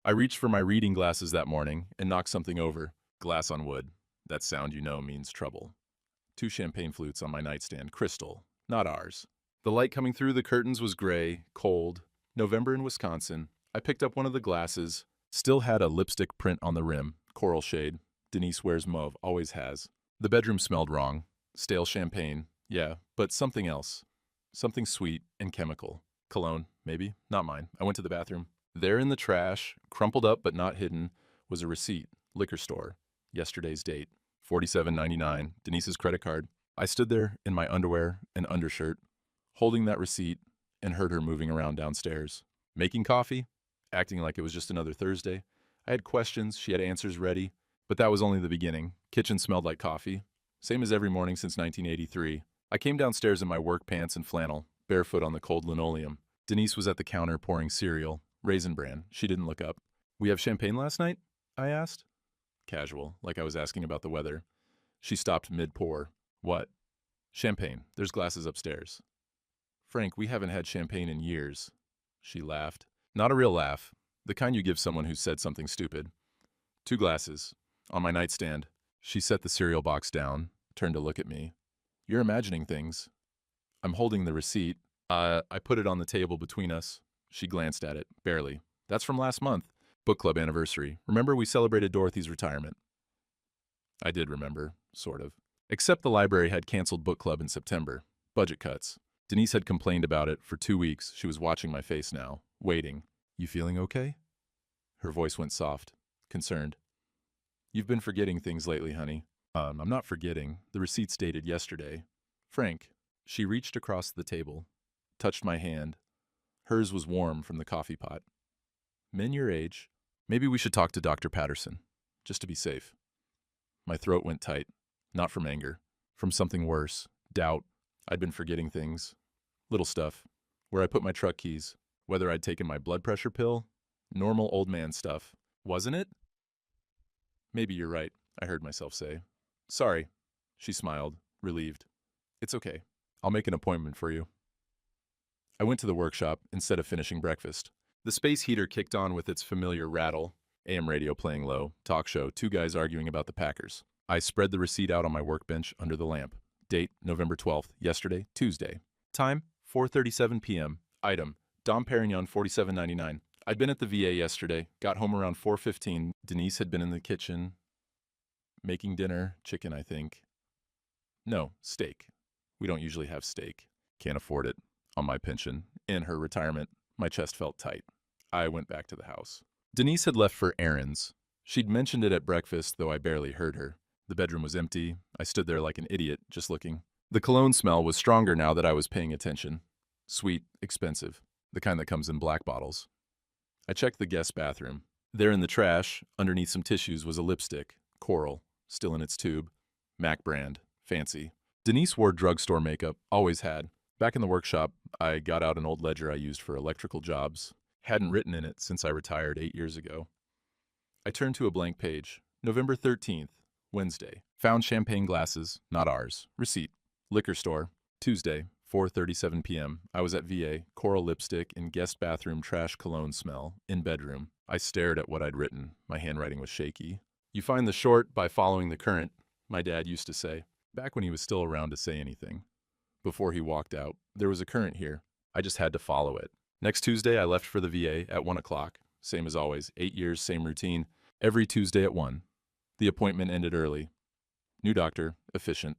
I reached for my reading glasses that morning and knocked something over. Glass on wood. That sound you know means trouble. Two champagne flutes on my nightstand, crystal, not ours. The light coming through the curtains was gray, cold. November in Wisconsin. I picked up one of the glasses. Still had a lipstick print on the rim, coral shade. Denise wears mauve, always has. The bedroom smelled wrong. Stale champagne, yeah, but something else. Something sweet and chemical. Cologne, maybe, not mine. I went to the bathroom. There in the trash, crumpled up but not hidden, was a receipt, liquor store, yesterday's date, $47.99, Denise's credit card. I stood there in my underwear and undershirt, holding that receipt, and heard her moving around downstairs. Making coffee, acting like it was just another Thursday. I had questions, she had answers ready, but that was only the beginning. Kitchen smelled like coffee, same as every morning since 1983. I came downstairs in my work pants and flannel, barefoot on the cold linoleum. Denise was at the counter pouring cereal, Raisin Bran. She didn't look up. "We have champagne last night?" I asked. Casual, like I was asking about the weather. She stopped mid-pour. "What?" "Champagne. There's glasses upstairs." "Frank, we haven't had champagne in years." She laughed. Not a real laugh. The kind you give someone who said something stupid. "Two glasses. On my nightstand." She set the cereal box down, turned to look at me. "You're imagining things." I'm holding the receipt. I put it on the table between us. She glanced at it, barely. "That's from last month. Book club anniversary. Remember we celebrated Dorothy's retirement?" I did remember, sort of. Except the library had canceled book club in September. Budget cuts. Denise had complained about it for 2 weeks. She was watching my face now, waiting. "You feeling okay?" Her voice went soft, concerned. "You've been forgetting things lately, honey." I'm not forgetting. The receipt's dated yesterday. "Frank." She reached across the table, touched my hand. Hers was warm from the coffee pot. "Men your age, maybe we should talk to Dr. Patterson, just to be safe." My throat went tight, not from anger, from something worse, doubt. I'd been forgetting things, little stuff, where I put my truck keys, whether I'd taken my blood pressure pill, normal old man stuff. Wasn't it? "Maybe you're right," I heard myself say. "Sorry." She smiled, relieved. "It's okay. I'll make an appointment for you." I went to the workshop instead of finishing breakfast. The space heater kicked on with its familiar rattle, AM radio playing low, talk show, two guys arguing about the Packers. I spread the receipt out on my workbench under the lamp. Date, November 12th, yesterday, Tuesday. Time, 4:37 p.m. Item, Dom Perignon, $47.99. I'd been at the VA yesterday, got home around 4:15. Denise had been in the kitchen, making dinner, chicken, I think. No, steak. We don't usually have steak. Can't afford it. On my pension. In her retirement, my chest felt tight. I went back to the house. Denise had left for errands. She'd mentioned it at breakfast, though I barely heard her. The bedroom was empty. I stood there like an idiot, just looking. The cologne smell was stronger now that I was paying attention. Sweet, expensive. The kind that comes in black bottles. I checked the guest bathroom. There in the trash, underneath some tissues, was a lipstick. Coral, still in its tube. MAC brand. Fancy. Denise wore drugstore makeup, always had. Back in the workshop, I got out an old ledger I used for electrical jobs. Hadn't written in it since I retired 8 years ago. I turned to a blank page. November 13th, Wednesday. Found champagne glasses, not ours. Receipt. Liquor store. Tuesday, 4:37 p.m. I was at VA, coral lipstick in guest bathroom trash cologne smell, in bedroom. I stared at what I'd written. My handwriting was shaky. "You find the short by following the current," my dad used to say, back when he was still around to say anything. Before he walked out, there was a current here. I just had to follow it. Next Tuesday, I left for the VA at 1 o'clock. Same as always, 8 years, same routine. Every Tuesday at 1. The appointment ended early. New doctor, efficient.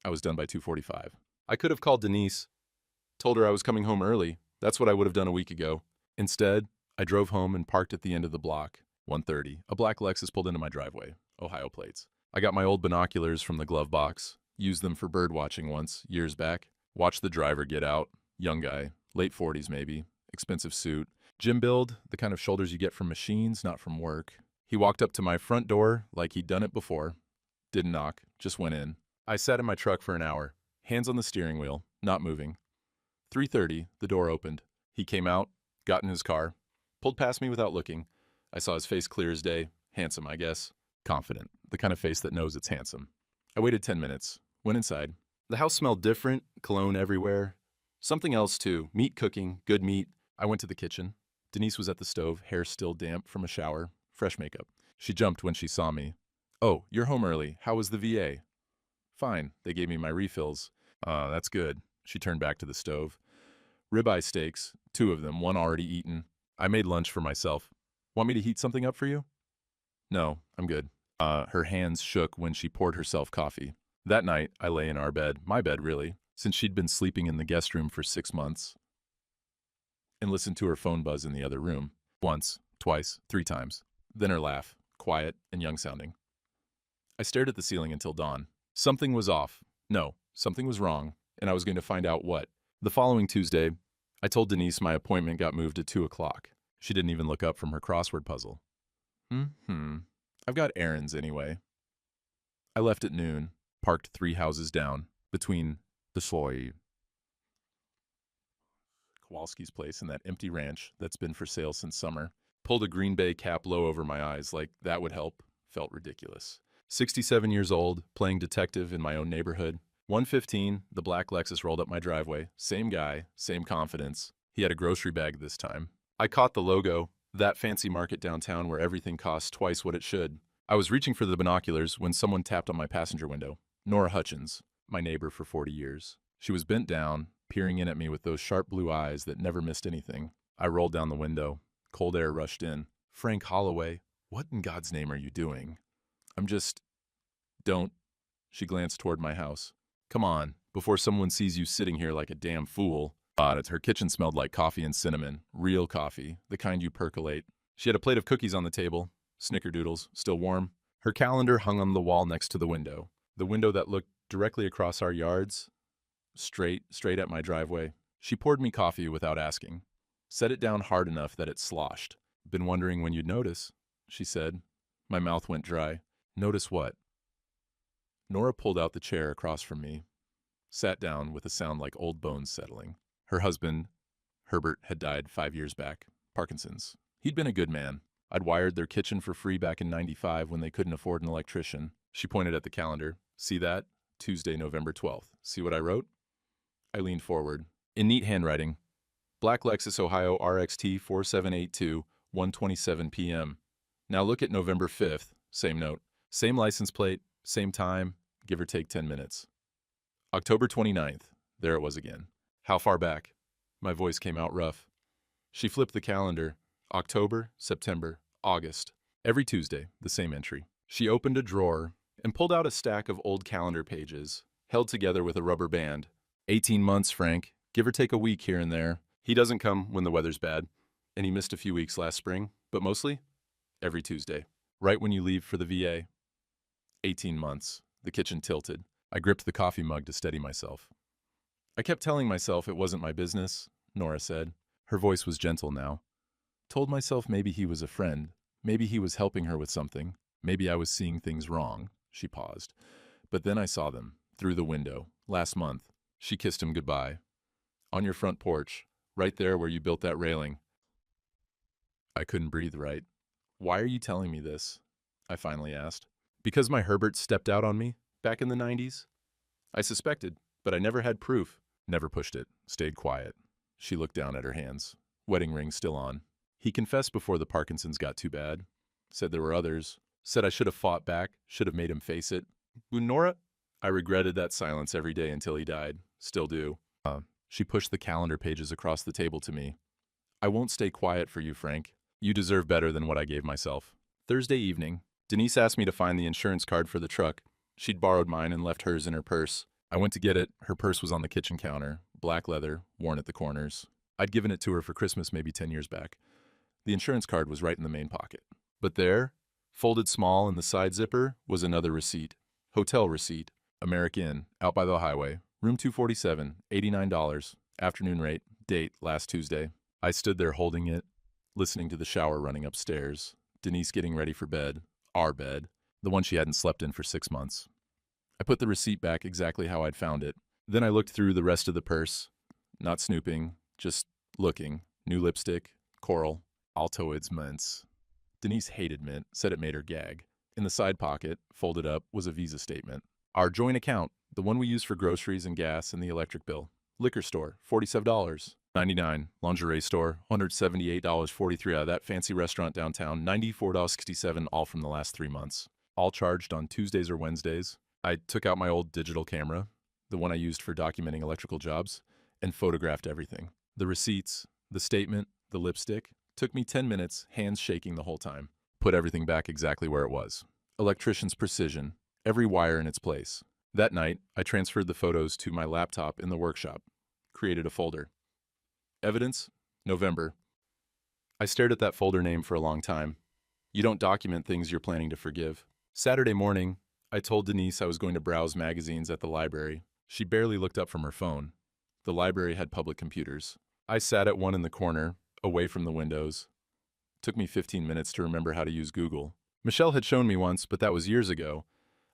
I was done by 2:45. I could have called Denise, told her I was coming home early. That's what I would have done a week ago. Instead, I drove home and parked at the end of the block. 1:30. A black Lexus pulled into my driveway. Ohio plates. I got my old binoculars from the glove box. Used them for bird watching once, years back. Watched the driver get out. Young guy, late 40s maybe. Expensive suit. Gym build, the kind of shoulders you get from machines, not from work. He walked up to my front door like he'd done it before. Didn't knock, just went in. I sat in my truck for an hour, hands on the steering wheel, not moving. 3:30, the door opened. He came out, got in his car, pulled past me without looking. I saw his face clear as day. Handsome, I guess. Confident, the kind of face that knows it's handsome. I waited 10 minutes. Went inside. The house smelled different, cologne everywhere. Something else too, meat cooking, good meat. I went to the kitchen. Denise was at the stove, hair still damp from a shower, fresh makeup. She jumped when she saw me. "Oh, you're home early. How was the VA?" "Fine. They gave me my refills." That's good." She turned back to the stove. "Ribeye steaks, 2 of them, one already eaten. I made lunch for myself. Want me to heat something up for you?" "No, I'm good." Her hands shook when she poured herself coffee. That night, I lay in our bed, my bed really, since she'd been sleeping in the guest room for 6 months, and listened to her phone buzz in the other room. Once, twice, 3 times. Then her laugh, quiet and young-sounding. I stared at the ceiling until dawn. Something was off. No, something was wrong, and I was going to find out what. The following Tuesday, I told Denise my appointment got moved to 2 o'clock. She didn't even look up from her crossword puzzle. I've got errands anyway. I left at noon, parked 3 houses down, between the soy, Kowalski's place, and that empty ranch that's been for sale since summer. Pulled a Green Bay cap low over my eyes like that would help. Felt ridiculous. 67 years old, playing detective in my own neighborhood. 1:15, the black Lexus rolled up my driveway. Same guy, same confidence. He had a grocery bag this time. I caught the logo, that fancy market downtown where everything costs twice what it should. I was reaching for the binoculars when someone tapped on my passenger window. Nora Hutchins, my neighbor for 40 years. She was bent down, peering in at me with those sharp blue eyes that never missed anything. I rolled down the window. Cold air rushed in. "Frank Holloway, what in God's name are you doing?" Don't." She glanced toward my house. "Come on, before someone sees you sitting here like a damn fool." Her kitchen smelled like coffee and cinnamon. Real coffee, the kind you percolate. She had a plate of cookies on the table, snickerdoodles, still warm. Her calendar hung on the wall next to the window that looked directly across our yards, straight at my driveway. She poured me coffee without asking. Set it down hard enough that it sloshed. "Been wondering when you'd notice," she said. My mouth went dry. "Notice what?" Nora pulled out the chair across from me, sat down with a sound like old bones settling. Her husband, Herbert, had died 5 years back. Parkinson's. He'd been a good man. I'd wired their kitchen for free back in '95 when they couldn't afford an electrician. She pointed at the calendar. "See that? Tuesday, November 12th. See what I wrote?" I leaned forward. In neat handwriting. "Black Lexus, Ohio, RXT 4782, 1:27 p.m. Now look at November 5th. Same note. Same license plate, same time, give or take 10 minutes. October 29th. There it was again. How far back?" My voice came out rough. She flipped the calendar. October, September, August. Every Tuesday, the same entry. She opened a drawer and pulled out a stack of old calendar pages, held together with a rubber band. 18 months, Frank. Give or take a week here and there. He doesn't come when the weather's bad, and he missed a few weeks last spring, but mostly every Tuesday. Right when you leave for the VA. 18 months. The kitchen tilted. I gripped the coffee mug to steady myself. "I kept telling myself it wasn't my business," Nora said. Her voice was gentle now. "Told myself maybe he was a friend. Maybe he was helping her with something. Maybe I was seeing things wrong." She paused. "But then I saw them, through the window, last month." She kissed him goodbye. "On your front porch, right there where you built that railing." I couldn't breathe right. "Why are you telling me this?" I finally asked. "Because my Herbert stepped out on me, back in the '90s? I suspected, but I never had proof. Never pushed it, stayed quiet." She looked down at her hands. Wedding ring still on. "He confessed before the Parkinson's got too bad. Said there were others. Said I should have fought back, should have made him face it. Nora?" I regretted that silence every day until he died. Still do. She pushed the calendar pages across the table to me. "I won't stay quiet for you, Frank. You deserve better than what I gave myself." Thursday evening. Denise asked me to find the insurance card for the truck. She'd borrowed mine and left hers in her purse. I went to get it. Her purse was on the kitchen counter. Black leather, worn at the corners. I'd given it to her for Christmas maybe 10 years back. The insurance card was right in the main pocket. But there, folded small in the side zipper, was another receipt. Hotel receipt. American, out by the highway. Room 247, $89. Afternoon rate. Date, last Tuesday. I stood there holding it, listening to the shower running upstairs. Denise getting ready for bed. Our bed. The one she hadn't slept in for 6 months. I put the receipt back exactly how I'd found it. Then I looked through the rest of the purse. Not snooping, just looking. New lipstick, coral, Altoids mints. Denise hated mint, said it made her gag. In the side pocket, folded up, was a Visa statement. Our joint account, the one we use for groceries and gas and the electric bill. Liquor store, $47.99. Lingerie store, $178.43. Out of that fancy restaurant downtown, $94.67, all from the last 3 months. All charged on Tuesdays or Wednesdays. I took out my old digital camera, the one I used for documenting electrical jobs, and photographed everything. The receipts, the statement, the lipstick. Took me 10 minutes, hands shaking the whole time. Put everything back exactly where it was. Electrician's precision, every wire in its place. That night, I transferred the photos to my laptop in the workshop. Created a folder. Evidence, November. I stared at that folder name for a long time. You don't document things you're planning to forgive. Saturday morning, I told Denise I was going to browse magazines at the library. She barely looked up from her phone. The library had public computers. I sat at one in the corner, away from the windows. Took me 15 minutes to remember how to use Google. Michelle had shown me once, but that was years ago.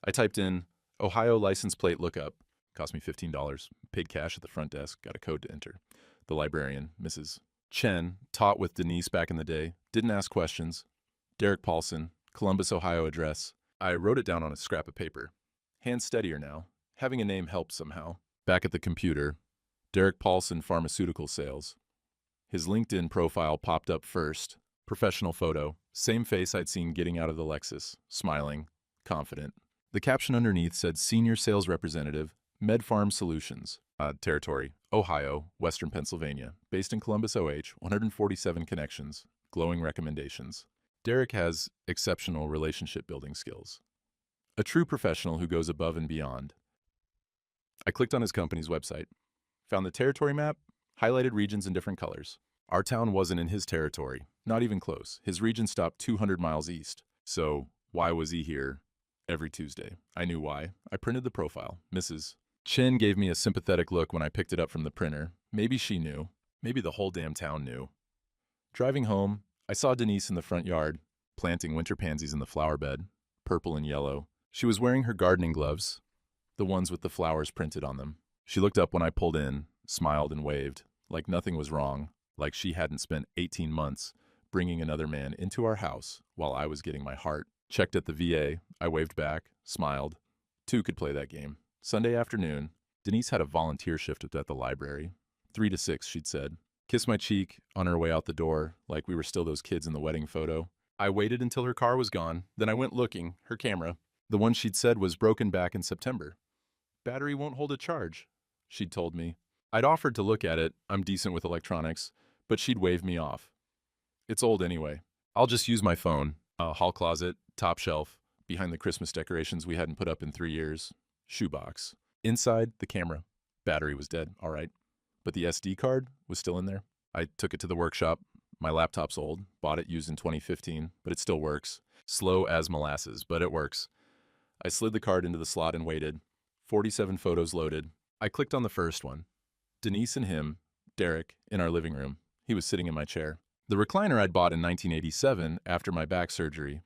I typed in Ohio license plate lookup. Cost me $15. Paid cash at the front desk. Got a code to enter. The librarian, Mrs. Chen, taught with Denise back in the day. Didn't ask questions. Derek Paulson, Columbus, Ohio address. I wrote it down on a scrap of paper. Hands steadier now. Having a name helps somehow. Back at the computer, Derek Paulson Pharmaceutical Sales. His LinkedIn profile popped up first. Professional photo. Same face I'd seen getting out of the Lexus. Smiling. Confident. The caption underneath said Senior Sales Representative, MedFarm Solutions. Territory, Ohio, Western Pennsylvania. Based in Columbus, OH, 147 connections. Glowing recommendations. Derek has exceptional relationship building skills. A true professional who goes above and beyond. I clicked on his company's website. Found the territory map, highlighted regions in different colors. Our town wasn't in his territory, not even close. His region stopped 200 miles east. So why was he here every Tuesday? I knew why. I printed the profile. Mrs. Chen gave me a sympathetic look when I picked it up from the printer. Maybe she knew. Maybe the whole damn town knew. Driving home, I saw Denise in the front yard, planting winter pansies in the flower bed, purple and yellow. She was wearing her gardening gloves, the ones with the flowers printed on them. She looked up when I pulled in, smiled and waved, like nothing was wrong, like she hadn't spent 18 months bringing another man into our house while I was getting my heart checked at the VA. I waved back, smiled. Two could play that game. Sunday afternoon, Denise had a volunteer shift at the library. 3 to 6, she'd said. Kissed my cheek on her way out the door, like we were still those kids in the wedding photo. I waited until her car was gone, then I went looking, her camera. The one she'd said was broken back in September. Battery won't hold a charge, she'd told me. I'd offered to look at it, I'm decent with electronics, but she'd waved me off. It's old anyway. I'll just use my phone. Hall closet, top shelf, behind the Christmas decorations we hadn't put up in 3 years. Shoebox. Inside, the camera. Battery was dead, all right. But the SD card was still in there. I took it to the workshop. My laptop's old. Bought it used in 2015, but it still works. Slow as molasses, but it works. I slid the card into the slot and waited. 47 photos loaded. I clicked on the first one. Denise and him, Derek, in our living room. He was sitting in my chair. The recliner I'd bought in 1987 after my back surgery,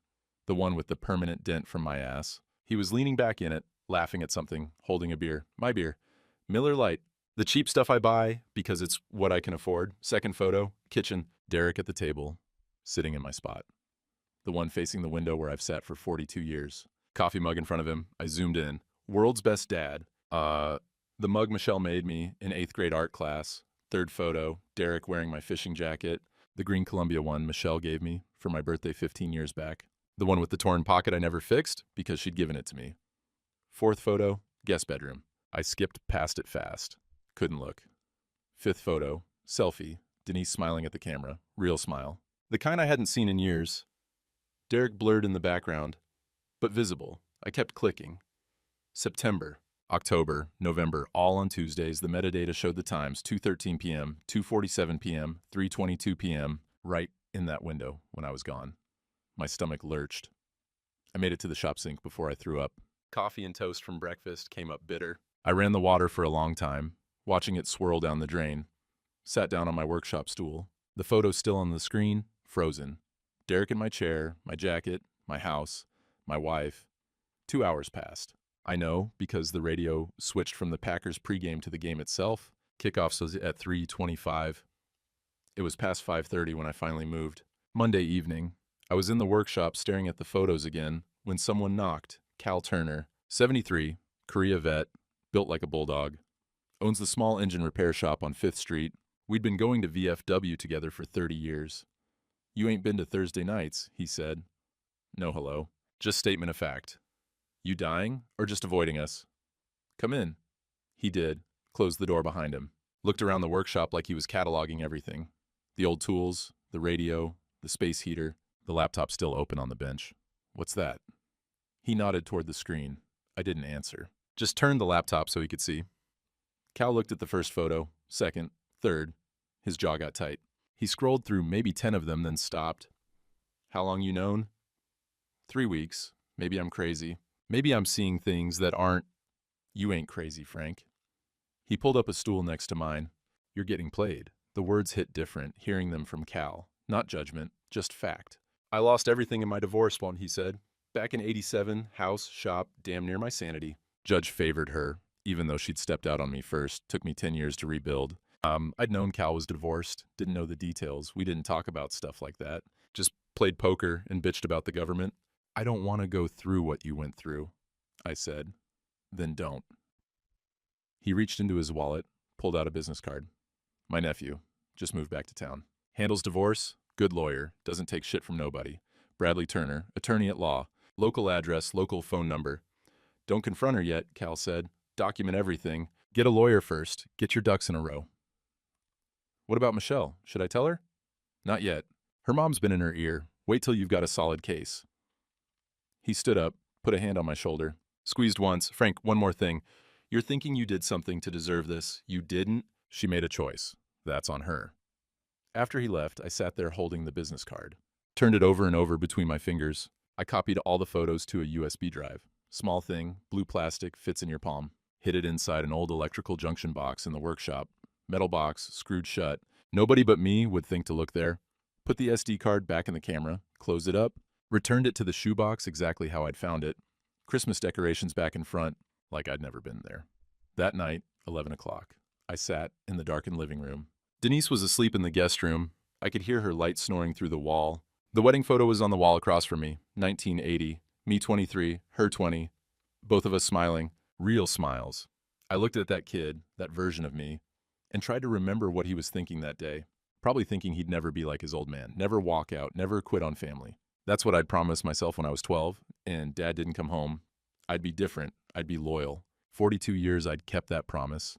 the one with the permanent dent from my ass. He was leaning back in it, laughing at something, holding a beer. My beer. Miller Lite. The cheap stuff I buy because it's what I can afford. Second photo, kitchen. Derek at the table, sitting in my spot. The one facing the window where I've sat for 42 years. Coffee mug in front of him. I zoomed in. World's best dad. The mug Michelle made me in 8th grade art class. Third photo, Derek wearing my fishing jacket. The green Columbia one Michelle gave me for my birthday 15 years back. The one with the torn pocket I never fixed because she'd given it to me. Fourth photo, guest bedroom. I skipped past it fast. Couldn't look. Fifth photo, selfie. Denise smiling at the camera. Real smile. The kind I hadn't seen in years. Derek blurred in the background, but visible. I kept clicking. September, October, November, all on Tuesdays. The metadata showed the times, 2:13 p.m., 2:47 p.m., 3:22 p.m., right in that window when I was gone. My stomach lurched. I made it to the shop sink before I threw up. Coffee and toast from breakfast came up bitter. I ran the water for a long time, watching it swirl down the drain. Sat down on my workshop stool. The photos still on the screen, frozen. Derek in my chair, my jacket, my house, my wife. 2 hours passed. I know because the radio switched from the Packers pregame to the game itself. Kickoff was at 3:25. It was past 5:30 when I finally moved. Monday evening, I was in the workshop staring at the photos again when someone knocked. Cal Turner, 73, Korea vet, built like a bulldog. Owns the small engine repair shop on 5th Street. We'd been going to VFW together for 30 years. You ain't been to Thursday nights, he said. No hello. Just statement of fact. You dying or just avoiding us? Come in. He did. Closed the door behind him. Looked around the workshop like he was cataloging everything. The old tools, the radio, the space heater, the laptop still open on the bench. What's that? He nodded toward the screen. I didn't answer. Just turned the laptop so he could see. Cal looked at the first photo, second, third. His jaw got tight. He scrolled through maybe 10 of them, then stopped. How long you known? 3 weeks. Maybe I'm crazy. Maybe I'm seeing things that aren't. You ain't crazy, Frank. He pulled up a stool next to mine. You're getting played. The words hit different, hearing them from Cal. Not judgment, just fact. I lost everything in my divorce one, he said. Back in '87, house, shop, damn near my sanity. Judge favored her, even though she'd stepped out on me first. Took me 10 years to rebuild. I'd known Cal was divorced, didn't know the details. We didn't talk about stuff like that. Just played poker and bitched about the government. I don't want to go through what you went through, I said. Then don't. He reached into his wallet, pulled out a business card. My nephew, just moved back to town. Handles divorce, good lawyer, doesn't take shit from nobody. Bradley Turner, attorney at law. Local address, local phone number. Don't confront her yet, Cal said. Document everything. Get a lawyer first. Get your ducks in a row. What about Michelle? Should I tell her? Not yet. Her mom's been in her ear. Wait till you've got a solid case. He stood up, put a hand on my shoulder. Squeezed once. Frank, one more thing. You're thinking you did something to deserve this. You didn't. She made a choice. That's on her. After he left, I sat there holding the business card. Turned it over and over between my fingers. I copied all the photos to a USB drive. Small thing, blue plastic, fits in your palm. Hid it inside an old electrical junction box in the workshop. Metal box, screwed shut. Nobody but me would think to look there. Put the SD card back in the camera, closed it up, returned it to the shoebox exactly how I'd found it. Christmas decorations back in front, like I'd never been there. That night, 11 o'clock, I sat in the darkened living room. Denise was asleep in the guest room. I could hear her light snoring through the wall. The wedding photo was on the wall across from me, 1980. Me 23, her 20. Both of us smiling, real smiles. I looked at that kid, that version of me, and tried to remember what he was thinking that day. Probably thinking he'd never be like his old man, never walk out, never quit on family. That's what I'd promised myself when I was 12, and Dad didn't come home. I'd be different. I'd be loyal. 42 years I'd kept that promise.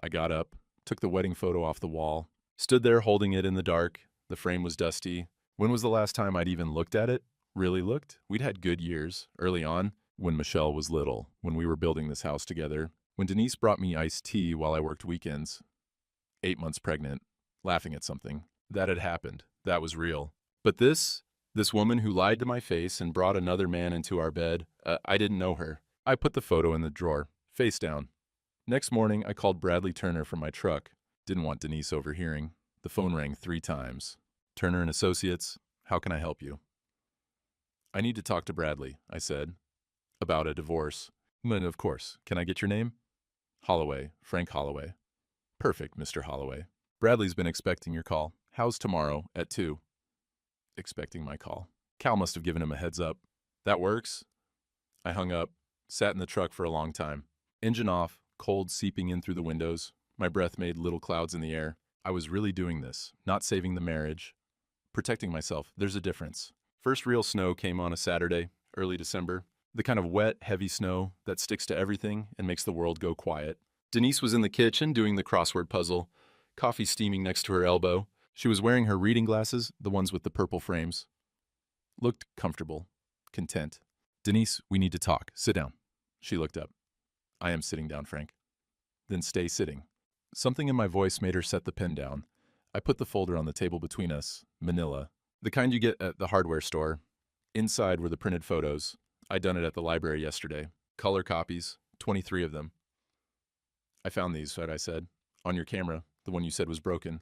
I got up, took the wedding photo off the wall, stood there holding it in the dark. The frame was dusty. When was the last time I'd even looked at it? Really looked? We'd had good years, early on, when Michelle was little, when we were building this house together, when Denise brought me iced tea while I worked weekends. 8 months pregnant, laughing at something. That had happened. That was real. But this woman who lied to my face and brought another man into our bed, I didn't know her. I put the photo in the drawer, face down. Next morning, I called Bradley Turner from my truck. Didn't want Denise overhearing. The phone rang 3 times. Turner and Associates, how can I help you? I need to talk to Bradley, I said. About a divorce. Of course. Can I get your name? Holloway, Frank Holloway. Perfect, Mr. Holloway. Bradley's been expecting your call. How's tomorrow at 2? Expecting my call. Cal must have given him a heads up. That works? I hung up, sat in the truck for a long time. Engine off, cold seeping in through the windows. My breath made little clouds in the air. I was really doing this, not saving the marriage. Protecting myself. There's a difference. First real snow came on a Saturday, early December. The kind of wet, heavy snow that sticks to everything and makes the world go quiet. Denise was in the kitchen doing the crossword puzzle, coffee steaming next to her elbow. She was wearing her reading glasses, the ones with the purple frames. Looked comfortable, content. Denise, we need to talk. Sit down. She looked up. I am sitting down, Frank. Then stay sitting. Something in my voice made her set the pen down. I put the folder on the table between us, manila. The kind you get at the hardware store. Inside were the printed photos. I'd done it at the library yesterday. Color copies, 23 of them. I found these, I said. On your camera, the one you said was broken.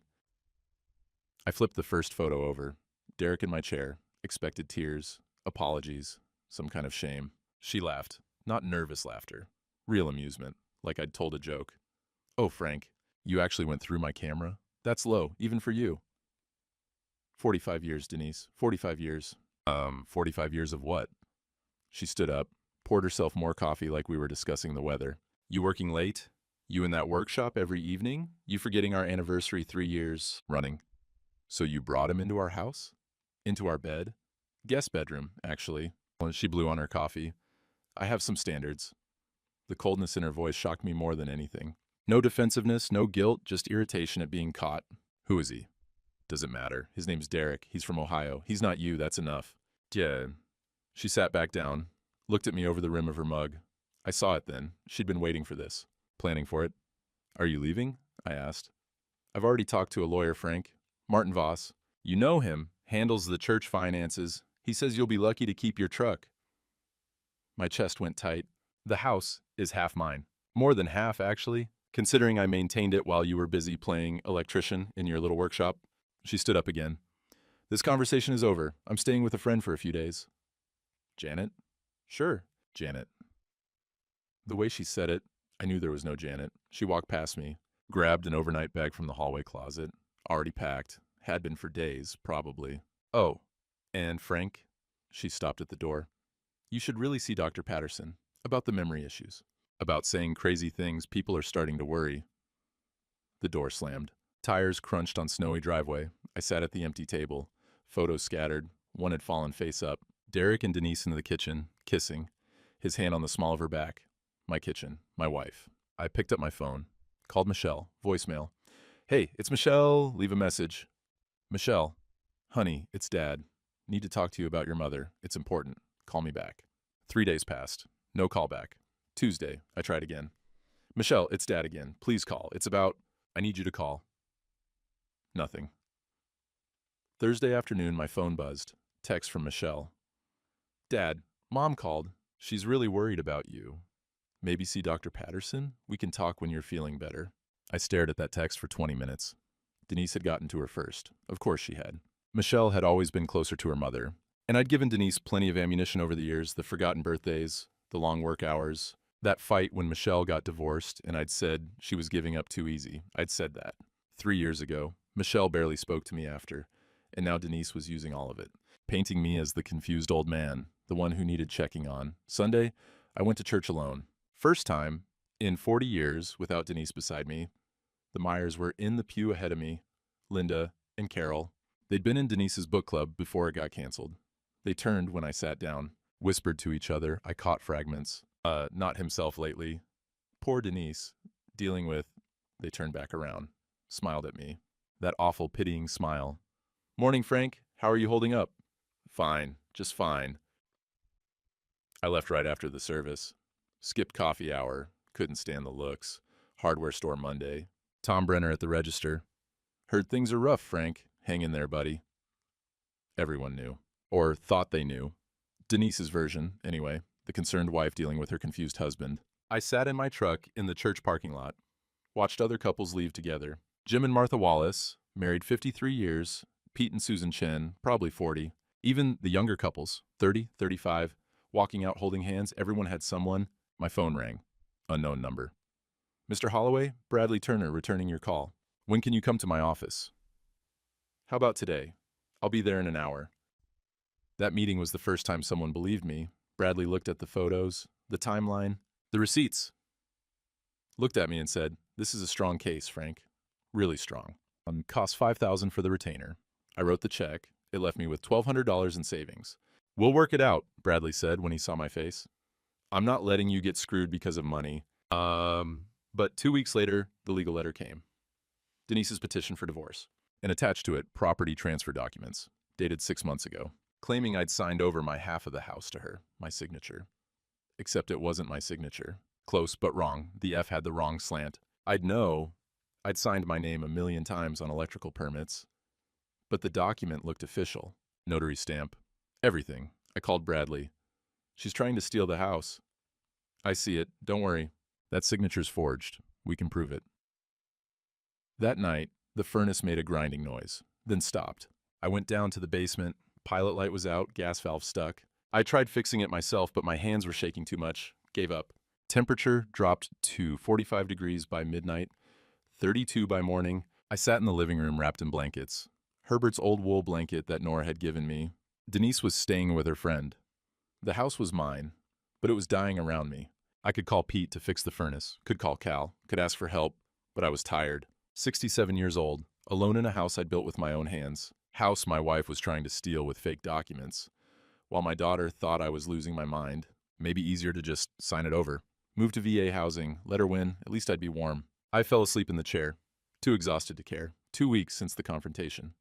I flipped the first photo over. Derek in my chair, expected tears, apologies, some kind of shame. She laughed, not nervous laughter. Real amusement, like I'd told a joke. Oh, Frank, you actually went through my camera? That's low, even for you. 45 years, Denise. 45 years. 45 years of what? She stood up, poured herself more coffee like we were discussing the weather. You working late? You in that workshop every evening? You forgetting our anniversary 3 years running? So you brought him into our house? Into our bed? Guest bedroom, actually. Well, she blew on her coffee. I have some standards. The coldness in her voice shocked me more than anything. No defensiveness, no guilt, just irritation at being caught. Who is he? Doesn't matter. His name's Derek. He's from Ohio. He's not you, that's enough. Yeah. She sat back down, looked at me over the rim of her mug. I saw it then. She'd been waiting for this. Planning for it. Are you leaving? I asked. I've already talked to a lawyer, Frank. Martin Voss. You know him. Handles the church finances. He says you'll be lucky to keep your truck. My chest went tight. The house is half mine. More than half, actually, considering I maintained it while you were busy playing electrician in your little workshop. She stood up again. This conversation is over. I'm staying with a friend for a few days. Janet? Sure, Janet. The way she said it, I knew there was no Janet. She walked past me, grabbed an overnight bag from the hallway closet, already packed, had been for days, probably. Oh, and Frank? She stopped at the door. You should really see Dr. Patterson about the memory issues. About saying crazy things, people are starting to worry. The door slammed. Tires crunched on snowy driveway. I sat at the empty table. Photos scattered. One had fallen face up. Derek and Denise in the kitchen, kissing. His hand on the small of her back. My kitchen. My wife. I picked up my phone. Called Michelle. Voicemail. Hey, it's Michelle. Leave a message. Michelle. Honey, it's Dad. Need to talk to you about your mother. It's important. Call me back. 3 days passed. No call back. Tuesday. I tried again. Michelle, it's Dad again. Please call. It's about... I need you to call. Nothing. Thursday afternoon, my phone buzzed. Text from Michelle. Dad, Mom called. She's really worried about you. Maybe see Dr. Patterson? We can talk when you're feeling better. I stared at that text for 20 minutes. Denise had gotten to her first. Of course she had. Michelle had always been closer to her mother. And I'd given Denise plenty of ammunition over the years, the forgotten birthdays, the long work hours, that fight when Michelle got divorced and I'd said she was giving up too easy. I'd said that. 3 years ago, Michelle barely spoke to me after, and now Denise was using all of it, painting me as the confused old man, the one who needed checking on. Sunday, I went to church alone. First time in 40 years without Denise beside me. The Myers were in the pew ahead of me, Linda and Carol. They'd been in Denise's book club before it got canceled. They turned when I sat down, whispered to each other. I caught fragments. Not himself lately. Poor Denise, dealing with... They turned back around, smiled at me. That awful, pitying smile. Morning, Frank. How are you holding up? Fine, just fine. I left right after the service. Skipped coffee hour. Couldn't stand the looks. Hardware store Monday. Tom Brenner at the register. Heard things are rough, Frank. Hang in there, buddy. Everyone knew. Or thought they knew. Denise's version, anyway. The concerned wife dealing with her confused husband. I sat in my truck in the church parking lot. Watched other couples leave together. Jim and Martha Wallace, married 53 years. Pete and Susan Chen, probably 40. Even the younger couples, 30, 35, walking out holding hands. Everyone had someone. My phone rang. Unknown number. Mr. Holloway, Bradley Turner returning your call. When can you come to my office? How about today? I'll be there in an hour. That meeting was the first time someone believed me. Bradley looked at the photos, the timeline, the receipts. Looked at me and said, this is a strong case, Frank. Really strong. Cost $5,000 for the retainer. I wrote the check. It left me with $1,200 in savings. We'll work it out, Bradley said when he saw my face. I'm not letting you get screwed because of money. But 2 weeks later, the legal letter came. Denise's petition for divorce. And attached to it, property transfer documents, dated 6 months ago, claiming I'd signed over my half of the house to her, my signature. Except it wasn't my signature. Close, but wrong. The F had the wrong slant. I'd signed my name 1,000,000 times on electrical permits. But the document looked official. Notary stamp. Everything. I called Bradley. She's trying to steal the house. I see it. Don't worry. That signature's forged. We can prove it. That night, the furnace made a grinding noise, then stopped. I went down to the basement. Pilot light was out, gas valve stuck. I tried fixing it myself, but my hands were shaking too much. Gave up. Temperature dropped to 45 degrees by midnight, 32 by morning. I sat in the living room wrapped in blankets. Herbert's old wool blanket that Nora had given me. Denise was staying with her friend. The house was mine, but it was dying around me. I could call Pete to fix the furnace, could call Cal, could ask for help, but I was tired. 67 years old, alone in a house I'd built with my own hands. House my wife was trying to steal with fake documents. While my daughter thought I was losing my mind, maybe easier to just sign it over. Move to VA housing, let her win, at least I'd be warm. I fell asleep in the chair, too exhausted to care. 2 weeks since the confrontation.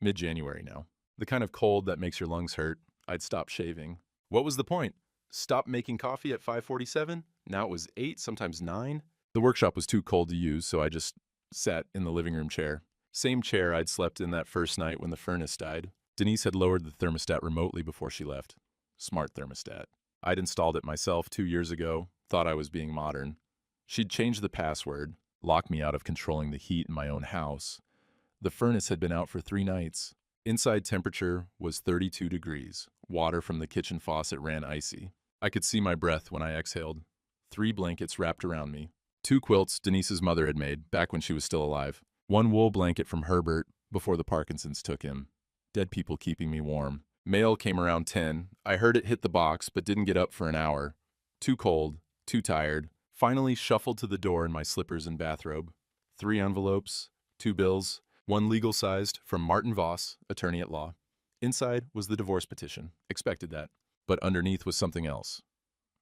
Mid-January now. The kind of cold that makes your lungs hurt. I'd stopped shaving. What was the point? Stop making coffee at 5:47? Now it was 8, sometimes 9. The workshop was too cold to use, so I just sat in the living room chair. Same chair I'd slept in that first night when the furnace died. Denise had lowered the thermostat remotely before she left. Smart thermostat. I'd installed it myself 2 years ago, thought I was being modern. She'd changed the password, locked me out of controlling the heat in my own house. The furnace had been out for 3 nights. Inside temperature was 32 degrees. Water from the kitchen faucet ran icy. I could see my breath when I exhaled. 3 blankets wrapped around me. 2 quilts Denise's mother had made back when she was still alive. 1 wool blanket from Herbert before the Parkinsons took him. Dead people keeping me warm. Mail came around 10. I heard it hit the box, but didn't get up for an hour. Too cold, too tired. Finally shuffled to the door in my slippers and bathrobe. 3 envelopes, 2 bills, 1 legal-sized from Martin Voss, attorney at law. Inside was the divorce petition. Expected that. But underneath was something else.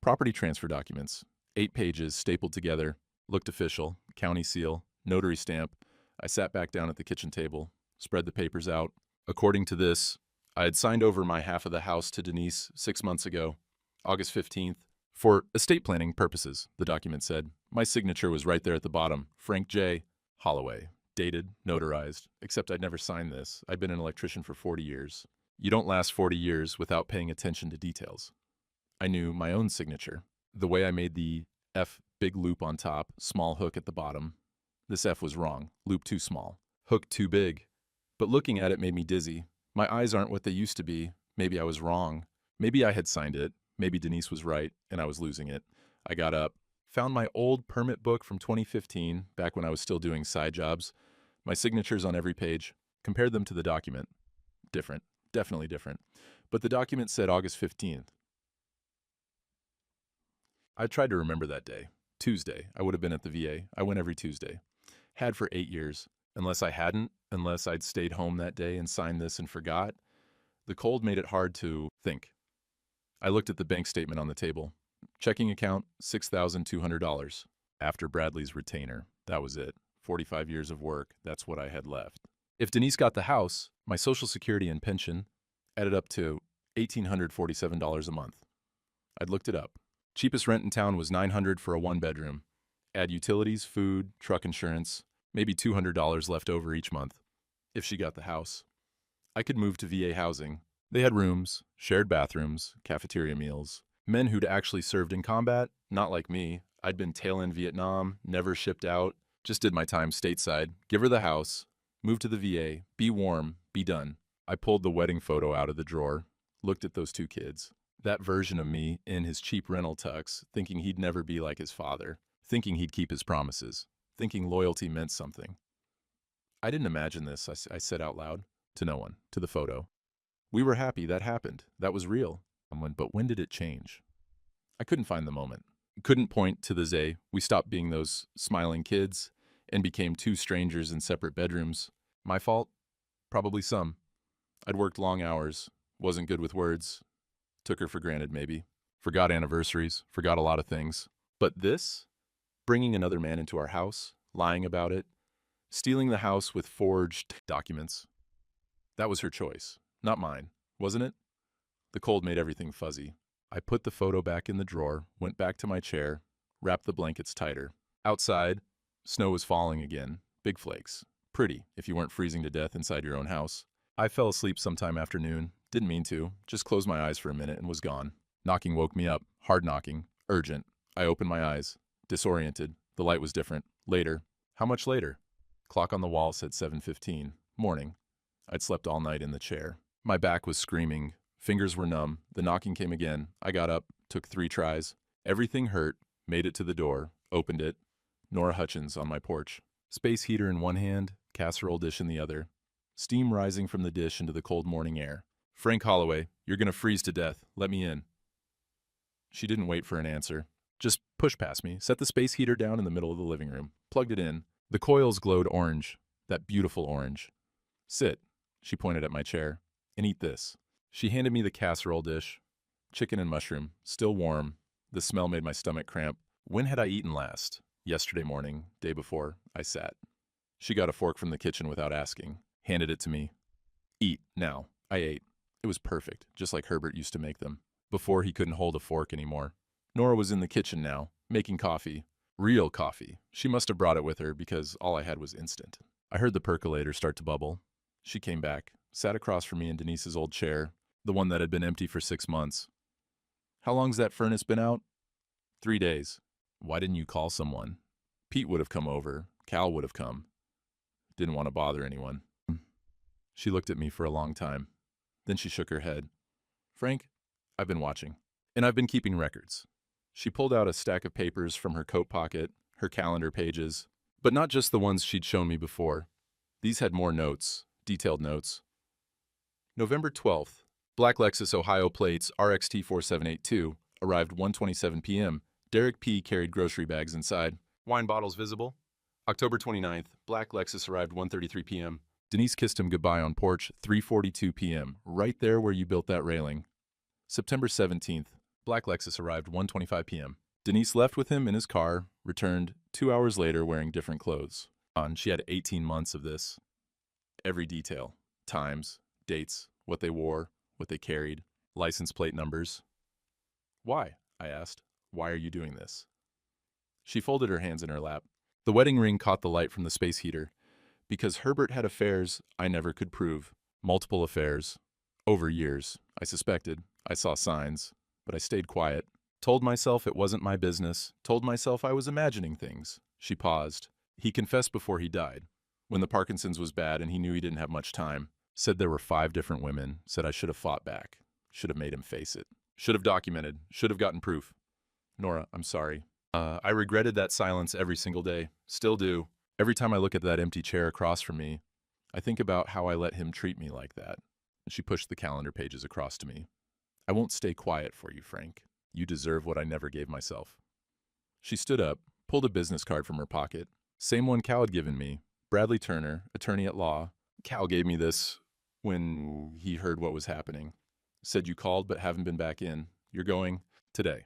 Property transfer documents. 8 pages stapled together. Looked official. County seal. Notary stamp. I sat back down at the kitchen table. Spread the papers out. According to this, I had signed over my half of the house to Denise 6 months ago, August 15th, for estate planning purposes, the document said. My signature was right there at the bottom. Frank J. Holloway. Dated, notarized, except I'd never signed this. I'd been an electrician for 40 years. You don't last 40 years without paying attention to details. I knew my own signature. The way I made the F big loop on top, small hook at the bottom. This F was wrong. Loop too small. Hook too big. But looking at it made me dizzy. My eyes aren't what they used to be. Maybe I was wrong. Maybe I had signed it. Maybe Denise was right, and I was losing it. I got up, found my old permit book from 2015, back when I was still doing side jobs. My signatures on every page. Compared them to the document. Different. Definitely different. But the document said August 15th. I tried to remember that day. Tuesday. I would have been at the VA. I went every Tuesday. Had for 8 years. Unless I'd stayed home that day and signed this and forgot. The cold made it hard to think. I looked at the bank statement on the table. Checking account, $6,200. After Bradley's retainer. That was it. 45 years of work, that's what I had left. If Denise got the house, my Social Security and pension added up to $1,847 a month. I'd looked it up. Cheapest rent in town was $900 for a 1-bedroom. Add utilities, food, truck insurance, maybe $200 left over each month. If she got the house. I could move to VA housing. They had rooms, shared bathrooms, cafeteria meals. Men who'd actually served in combat, not like me. I'd been tail-end Vietnam, never shipped out, just did my time stateside. Give her the house, move to the VA, be warm, be done. I pulled the wedding photo out of the drawer, looked at those 2 kids. That version of me in his cheap rental tux, thinking he'd never be like his father, thinking he'd keep his promises, thinking loyalty meant something. I didn't imagine this, I said out loud, to no one, to the photo. We were happy, that happened, that was real. But when did it change? I couldn't find the moment. Couldn't point to the day we stopped being those smiling kids and became 2 strangers in separate bedrooms. My fault? Probably some. I'd worked long hours, wasn't good with words, took her for granted maybe, forgot anniversaries, forgot a lot of things. But this? Bringing another man into our house, lying about it, stealing the house with forged documents. That was her choice, not mine, wasn't it? The cold made everything fuzzy. I put the photo back in the drawer, went back to my chair, wrapped the blankets tighter. Outside, snow was falling again, big flakes. Pretty, if you weren't freezing to death inside your own house. I fell asleep sometime afternoon, didn't mean to, just closed my eyes for a minute and was gone. Knocking woke me up, hard knocking, urgent. I opened my eyes, disoriented. The light was different. Later. How much later? Clock on the wall said 7:15. Morning. I'd slept all night in the chair. My back was screaming. Fingers were numb. The knocking came again. I got up, took 3 tries. Everything hurt. Made it to the door. Opened it. Nora Hutchins on my porch. Space heater in one hand, casserole dish in the other. Steam rising from the dish into the cold morning air. Frank Holloway, you're gonna freeze to death. Let me in. She didn't wait for an answer. Just pushed past me, set the space heater down in the middle of the living room, plugged it in. The coils glowed orange, that beautiful orange. Sit, she pointed at my chair, and eat this. She handed me the casserole dish, chicken and mushroom, still warm. The smell made my stomach cramp. When had I eaten last? Yesterday morning, day before, I sat. She got a fork from the kitchen without asking, handed it to me. Eat, now. I ate. It was perfect, just like Herbert used to make them. Before he couldn't hold a fork anymore. Nora was in the kitchen now, making coffee. Real coffee. She must have brought it with her because all I had was instant. I heard the percolator start to bubble. She came back, sat across from me in Denise's old chair, the one that had been empty for 6 months. How long's that furnace been out? 3 days. Why didn't you call someone? Pete would have come over. Cal would have come. Didn't want to bother anyone. She looked at me for a long time. Then she shook her head. Frank, I've been watching. And I've been keeping records. She pulled out a stack of papers from her coat pocket, her calendar pages, but not just the ones she'd shown me before. These had more notes, detailed notes. November 12th, Black Lexus Ohio plates RXT 4782, arrived 1:27 p.m. Derek P. carried grocery bags inside. Wine bottles visible. October 29th, Black Lexus arrived 1:33 p.m. Denise kissed him goodbye on porch 3:42 p.m., right there where you built that railing. September 17th, Black Lexus arrived 1:25 p.m. Denise left with him in his car, returned 2 hours later wearing different clothes. She had 18 months of this. Every detail. Times, dates, what they wore, what they carried, license plate numbers. Why? I asked. Why are you doing this? She folded her hands in her lap. The wedding ring caught the light from the space heater. Because Herbert had affairs I never could prove. Multiple affairs. Over years, I suspected. I saw signs. But I stayed quiet. Told myself it wasn't my business. Told myself I was imagining things. She paused. He confessed before he died. When the Parkinson's was bad and he knew he didn't have much time. Said there were 5 different women. Said I should have fought back. Should have made him face it. Should have documented. Should have gotten proof. Nora, I'm sorry. I regretted that silence every single day. Still do. Every time I look at that empty chair across from me, I think about how I let him treat me like that. She pushed the calendar pages across to me. I won't stay quiet for you, Frank. You deserve what I never gave myself. She stood up, pulled a business card from her pocket. Same one Cal had given me. Bradley Turner, attorney at law. Cal gave me this when he heard what was happening. Said you called but haven't been back in. You're going today.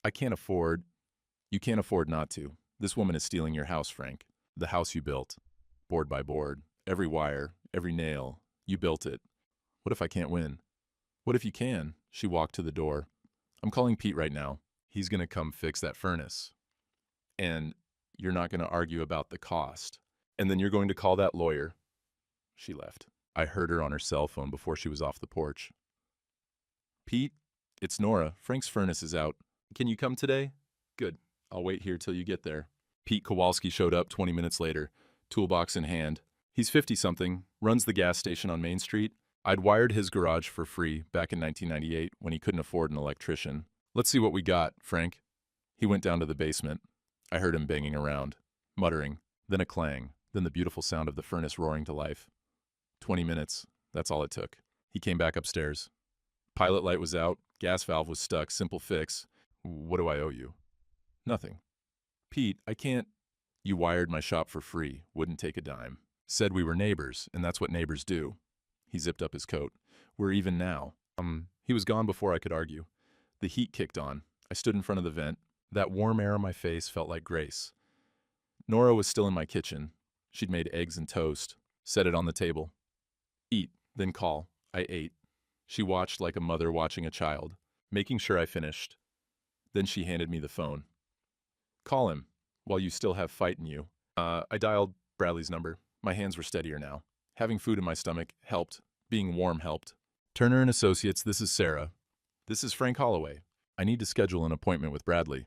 I can't afford. You can't afford not to. This woman is stealing your house, Frank. The house you built. Board by board. Every wire. Every nail. You built it. What if I can't win? What if you can? She walked to the door. I'm calling Pete right now. He's going to come fix that furnace. And you're not going to argue about the cost. And then you're going to call that lawyer. She left. I heard her on her cell phone before she was off the porch. Pete, it's Nora. Frank's furnace is out. Can you come today? Good. I'll wait here till you get there. Pete Kowalski showed up 20 minutes later, toolbox in hand. He's 50-something, runs the gas station on Main Street. I'd wired his garage for free back in 1998 when he couldn't afford an electrician. Let's see what we got, Frank. He went down to the basement. I heard him banging around, muttering, then a clang, then the beautiful sound of the furnace roaring to life. 20 minutes, that's all it took. He came back upstairs. Pilot light was out, gas valve was stuck, simple fix. What do I owe you? Nothing. Pete, I can't. You wired my shop for free, wouldn't take a dime. Said we were neighbors, and that's what neighbors do. He zipped up his coat. We're even now. He was gone before I could argue. The heat kicked on. I stood in front of the vent. That warm air on my face felt like grace. Nora was still in my kitchen. She'd made eggs and toast. Set it on the table. Eat, then call. I ate. She watched like a mother watching a child, making sure I finished. Then she handed me the phone. Call him, while you still have fight in you. I dialed Bradley's number. My hands were steadier now. Having food in my stomach helped. Being warm helped. Turner and Associates, this is Sarah. This is Frank Holloway. I need to schedule an appointment with Bradley.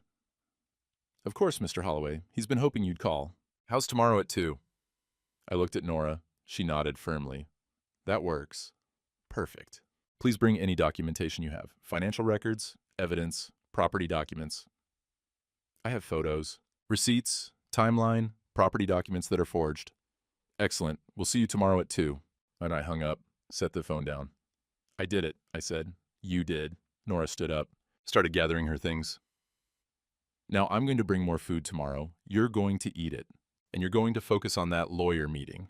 Of course, Mr. Holloway. He's been hoping you'd call. How's tomorrow at 2? I looked at Nora. She nodded firmly. That works. Perfect. Please bring any documentation you have. Financial records, evidence, property documents. I have photos, receipts, timeline, property documents that are forged. Excellent. We'll see you tomorrow at 2. And I hung up, set the phone down. I did it, I said. You did. Nora stood up, started gathering her things. Now I'm going to bring more food tomorrow. You're going to eat it. And you're going to focus on that lawyer meeting.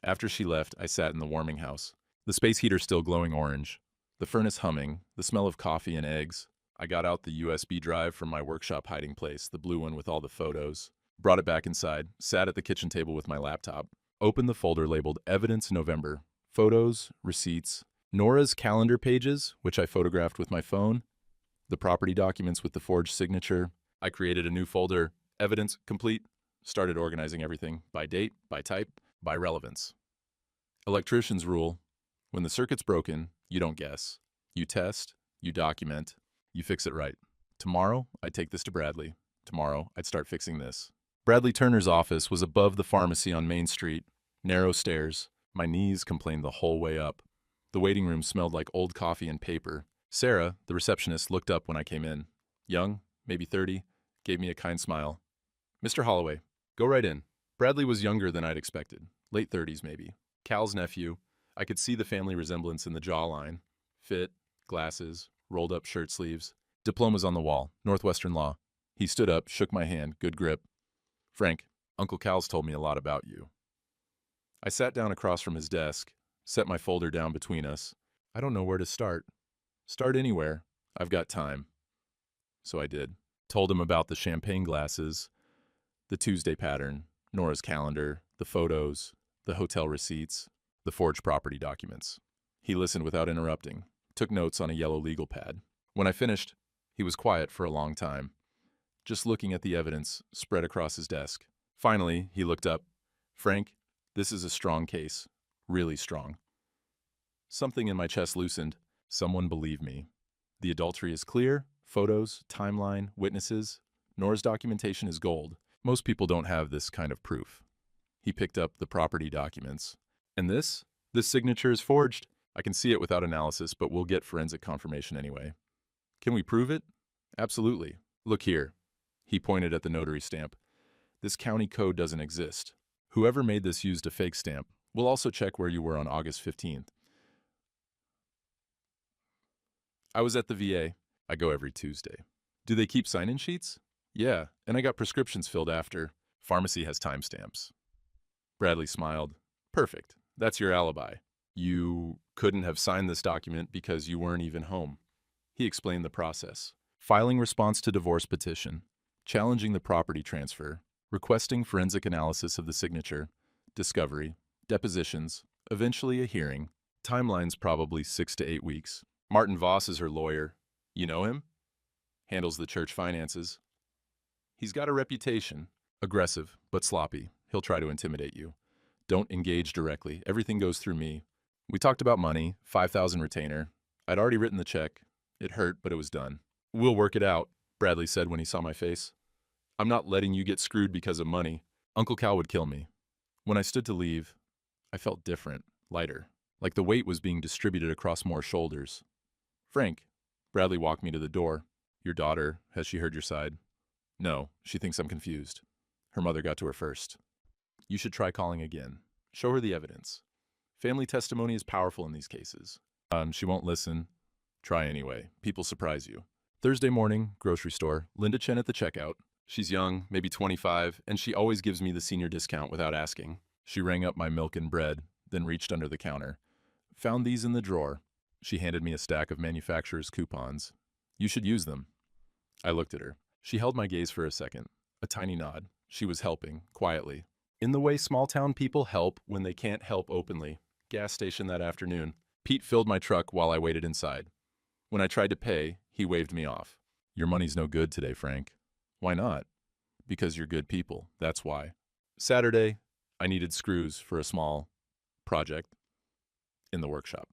After she left, I sat in the warming house. The space heater still glowing orange. The furnace humming. The smell of coffee and eggs. I got out the USB drive from my workshop hiding place, the blue one with all the photos. Brought it back inside. Sat at the kitchen table with my laptop. Opened the folder labeled Evidence November. Photos, receipts. Nora's calendar pages, which I photographed with my phone. The property documents with the forged signature. I created a new folder. Evidence complete. Started organizing everything by date, by type, by relevance. Electrician's rule: when the circuit's broken, you don't guess. You test, you document, you fix it right. Tomorrow, I'd take this to Bradley. Tomorrow, I'd start fixing this. Bradley Turner's office was above the pharmacy on Main Street. Narrow stairs. My knees complained the whole way up. The waiting room smelled like old coffee and paper. Sarah, the receptionist, looked up when I came in. Young, maybe 30, gave me a kind smile. Mr. Holloway, go right in. Bradley was younger than I'd expected. Late 30s, maybe. Cal's nephew. I could see the family resemblance in the jawline. Fit, glasses, rolled up shirt sleeves. Diplomas on the wall, Northwestern Law. He stood up, shook my hand, good grip. Frank, Uncle Cal's told me a lot about you. I sat down across from his desk, set my folder down between us. I don't know where to start. Start anywhere. I've got time. So I did. Told him about the champagne glasses, the Tuesday pattern, Nora's calendar, the photos, the hotel receipts, the forged property documents. He listened without interrupting, took notes on a yellow legal pad. When I finished, he was quiet for a long time, just looking at the evidence spread across his desk. Finally, he looked up. Frank, this is a strong case. Really strong. Something in my chest loosened. Someone believe me. The adultery is clear. Photos, timeline, witnesses. Nora's documentation is gold. Most people don't have this kind of proof. He picked up the property documents. And this? This signature is forged. I can see it without analysis, but we'll get forensic confirmation anyway. Can we prove it? Absolutely. Look here. He pointed at the notary stamp. This county code doesn't exist. Whoever made this used a fake stamp. We'll also check where you were on August 15th. I was at the VA. I go every Tuesday. Do they keep sign-in sheets? Yeah, and I got prescriptions filled after. Pharmacy has timestamps. Bradley smiled. Perfect. That's your alibi. You couldn't have signed this document because you weren't even home. He explained the process. Filing response to divorce petition, challenging the property transfer, requesting forensic analysis of the signature, discovery, depositions, eventually a hearing. Timeline's probably 6 to 8 weeks. Martin Voss is her lawyer. You know him? Handles the church finances. He's got a reputation. Aggressive, but sloppy. He'll try to intimidate you. Don't engage directly. Everything goes through me. We talked about money, $5,000 retainer. I'd already written the check. It hurt, but it was done. We'll work it out, Bradley said when he saw my face. I'm not letting you get screwed because of money. Uncle Cal would kill me. When I stood to leave, I felt different, lighter, like the weight was being distributed across more shoulders. Frank, Bradley walked me to the door. Your daughter, has she heard your side? No, she thinks I'm confused. Her mother got to her first. You should try calling again. Show her the evidence. Family testimony is powerful in these cases. She won't listen. Try anyway. People surprise you. Thursday morning, grocery store. Linda Chen at the checkout. She's young, maybe 25, and she always gives me the senior discount without asking. She rang up my milk and bread, then reached under the counter. Found these in the drawer. She handed me a stack of manufacturer's coupons. You should use them. I looked at her. She held my gaze for a second. A tiny nod. She was helping, quietly. In the way small-town people help when they can't help openly. Gas station that afternoon. Pete filled my truck while I waited inside. When I tried to pay, he waved me off. Your money's no good today, Frank. Why not? Because you're good people, that's why. Saturday, I needed screws for a small project in the workshop.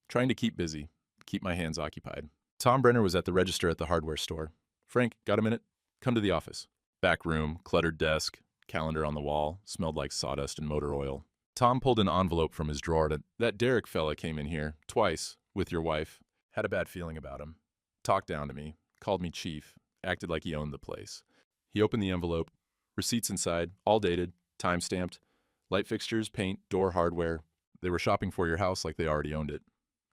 Trying to keep busy, keep my hands occupied. Tom Brenner was at the register at the hardware store. Frank, got a minute? Come to the office. Back room, cluttered desk, calendar on the wall, smelled like sawdust and motor oil. Tom pulled an envelope from his drawer. That Derek fella came in here, twice, with your wife. Had a bad feeling about him. Talked down to me, called me chief, acted like he owned the place. He opened the envelope. Receipts inside, all dated, time-stamped. Light fixtures, paint, door hardware. They were shopping for your house like they already owned it.